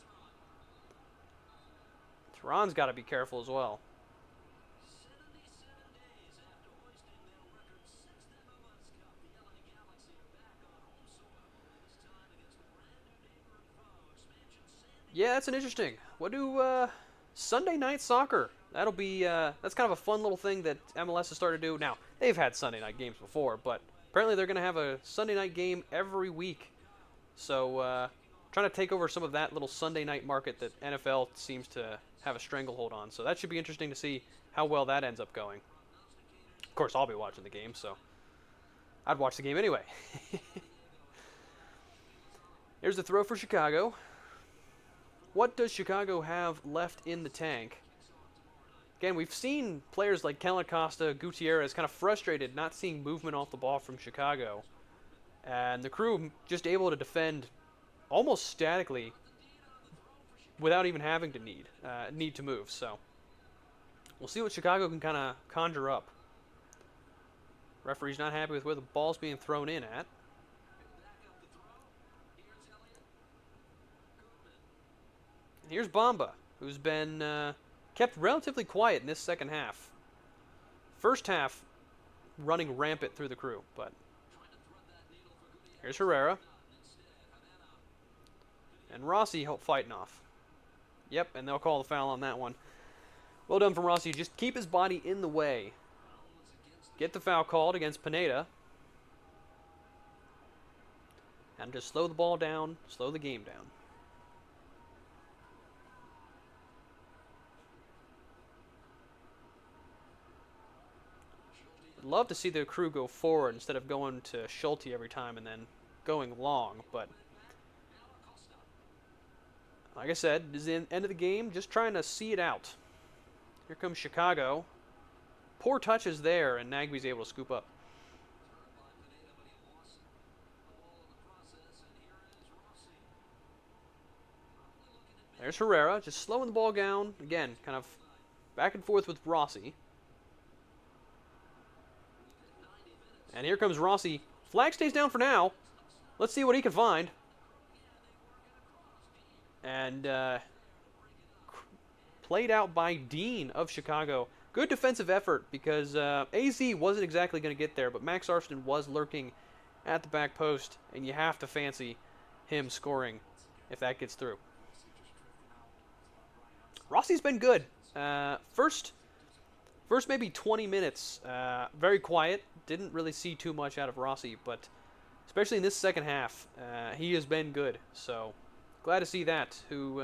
Tehran's got to be careful as well. Yeah, that's an interesting. What do Sunday night soccer? That'll be that's kind of a fun little thing that MLS has started to do. Now, they've had Sunday night games before, but apparently they're going to have a Sunday night game every week. So trying to take over some of that little Sunday night market that NFL seems to have a stranglehold on. So that should be interesting to see how well that ends up going. Of course, I'll be watching the game, so I'd watch the game anyway. Here's the throw for Chicago. What does Chicago have left in the tank? Again, we've seen players like Kellen Acosta, Gutierrez kind of frustrated not seeing movement off the ball from Chicago. And the Crew just able to defend almost statically without even having to need to move. So We'll see what Chicago can kind of conjure up. Referee's not happy with where the ball's being thrown in at. And here's Bamba, who's been kept relatively quiet in this second half. First half, running rampant through the Crew, but here's Herrera. And Rossi fighting off. Yep, and they'll call the foul on that one. Well done from Rossi. Just keep his body in the way. Get the foul called against Pineda. And just slow the ball down, slow the game down. I'd love to see the Crew go forward instead of going to Schulte every time and then going long, but like I said, this is the end of the game, just trying to see it out. Here comes Chicago. Poor touches there, and Nagbe's able to scoop up. There's Herrera, just slowing the ball down. Again, kind of back and forth with Rossi. And here comes Rossi. Flag stays down for now. Let's see what he can find. And played out by Dean of Chicago. Good defensive effort because AZ wasn't exactly going to get there, but Max Arston was lurking at the back post, and you have to fancy him scoring if that gets through. Rossi's been good. First maybe 20 minutes, very quiet. Didn't really see too much out of Rossi, but especially in this second half, he has been good. So glad to see that, who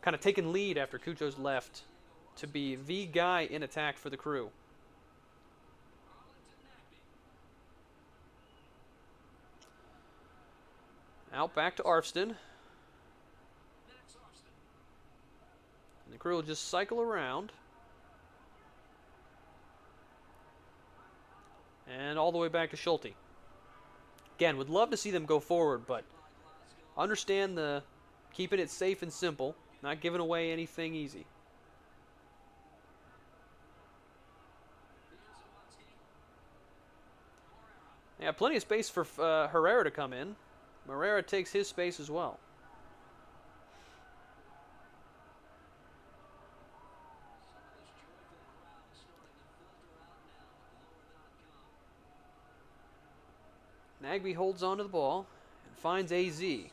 kind of taken lead after Cucho's left to be the guy in attack for the Crew. Out back to Arfston. And the Crew will just cycle around. And all the way back to Schulte. Again, would love to see them go forward, but understand the keeping it safe and simple, not giving away anything easy. Yeah, plenty of space for Herrera to come in. Herrera takes his space as well. Nagbe holds on to the ball and finds AZ. And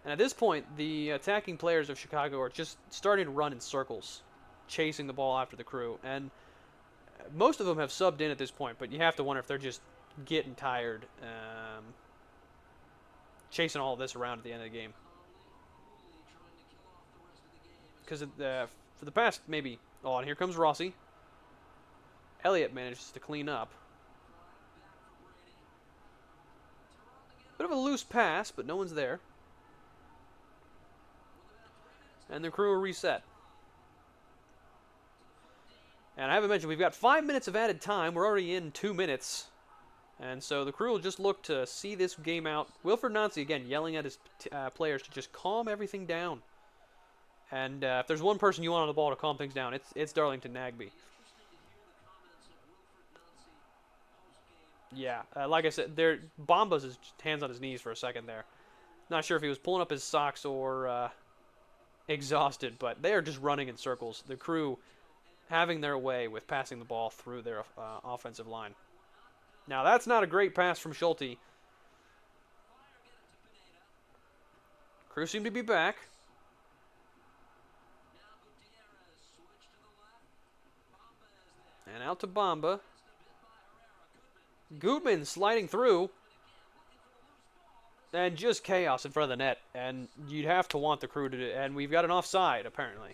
at this point, the attacking players of Chicago are just starting to run in circles, chasing the ball after the Crew. And most of them have subbed in at this point, but you have to wonder if they're just getting tired, chasing all of this around at the end of the game. Because for the past maybe... Oh, and here comes Rossi. Elliott manages to clean up. Bit of a loose pass, but no one's there. And the Crew are reset. And I haven't mentioned, we've got 5 minutes of added time. We're already in 2 minutes. And so the Crew will just look to see this game out. Wilfred Nancy, again, yelling at his players to just calm everything down. And if there's one person you want on the ball to calm things down, it's Darlington Nagbe. Yeah, like I said, Bamba's his hands on his knees for a second there. Not sure if he was pulling up his socks or exhausted, but they are just running in circles. The Crew having their way with passing the ball through their offensive line. Now, that's not a great pass from Schulte. Crew seem to be back. And out to Bamba. Goodman sliding through. And just chaos in front of the net. And you'd have to want the Crew to do it. And we've got an offside, apparently.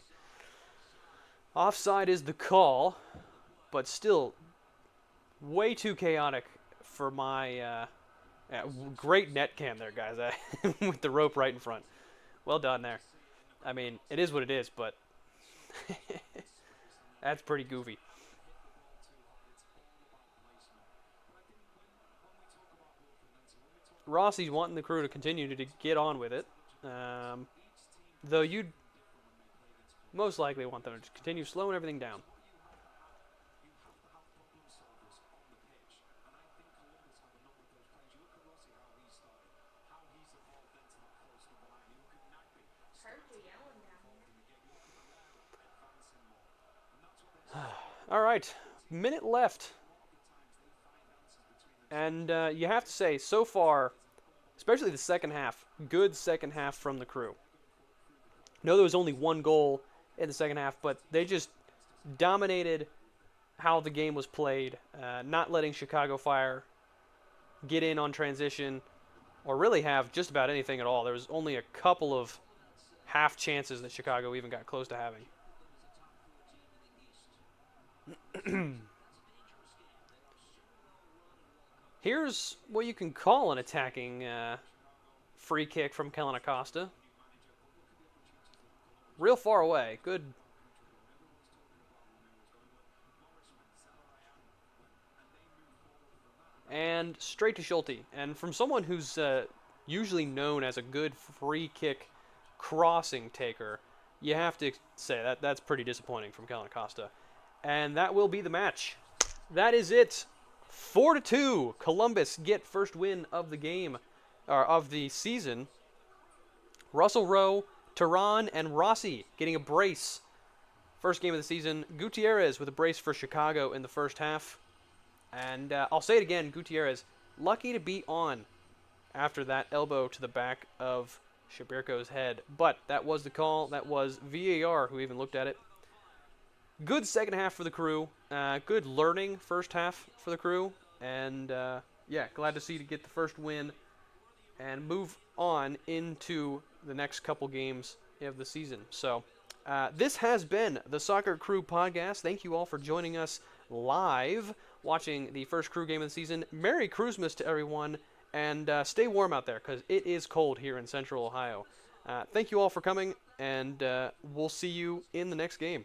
Offside is the call. But still, way too chaotic for my... great net cam there, guys. With the rope right in front. Well done there. I mean, it is what it is, but... that's pretty goofy. Rossi's wanting the Crew to continue to get on with it. Though you'd most likely want them to continue slowing everything down. Heard you yelling down All right, minute left. And you have to say, so far, especially the second half, good second half from the Crew. No, there was only one goal in the second half, but they just dominated how the game was played, not letting Chicago Fire get in on transition or really have just about anything at all. There was only a couple of half chances that Chicago even got close to having. Here's what you can call an attacking free kick from Kellen Acosta. Real far away. Good. And straight to Schulte. And from someone who's usually known as a good free kick crossing taker, you have to say that that's pretty disappointing from Kellen Acosta. And that will be the match. That is it. 4-2. Columbus get first win of the game, or of the season. Russell Rowe, Tehran, and Rossi getting a brace. First game of the season. Gutierrez with a brace for Chicago in the first half. And I'll say it again, Gutierrez, lucky to be on after that elbow to the back of Shabirko's head. But that was the call. That was VAR who even looked at it. Good second half for the Crew. Good learning first half for the Crew. And, yeah, glad to see to get the first win and move on into the next couple games of the season. So, this has been the Soccer Crew podcast. Thank you all for joining us live, watching the first Crew game of the season. Merry Christmas to everyone, and stay warm out there because it is cold here in Central Ohio. Thank you all for coming, and we'll see you in the next game.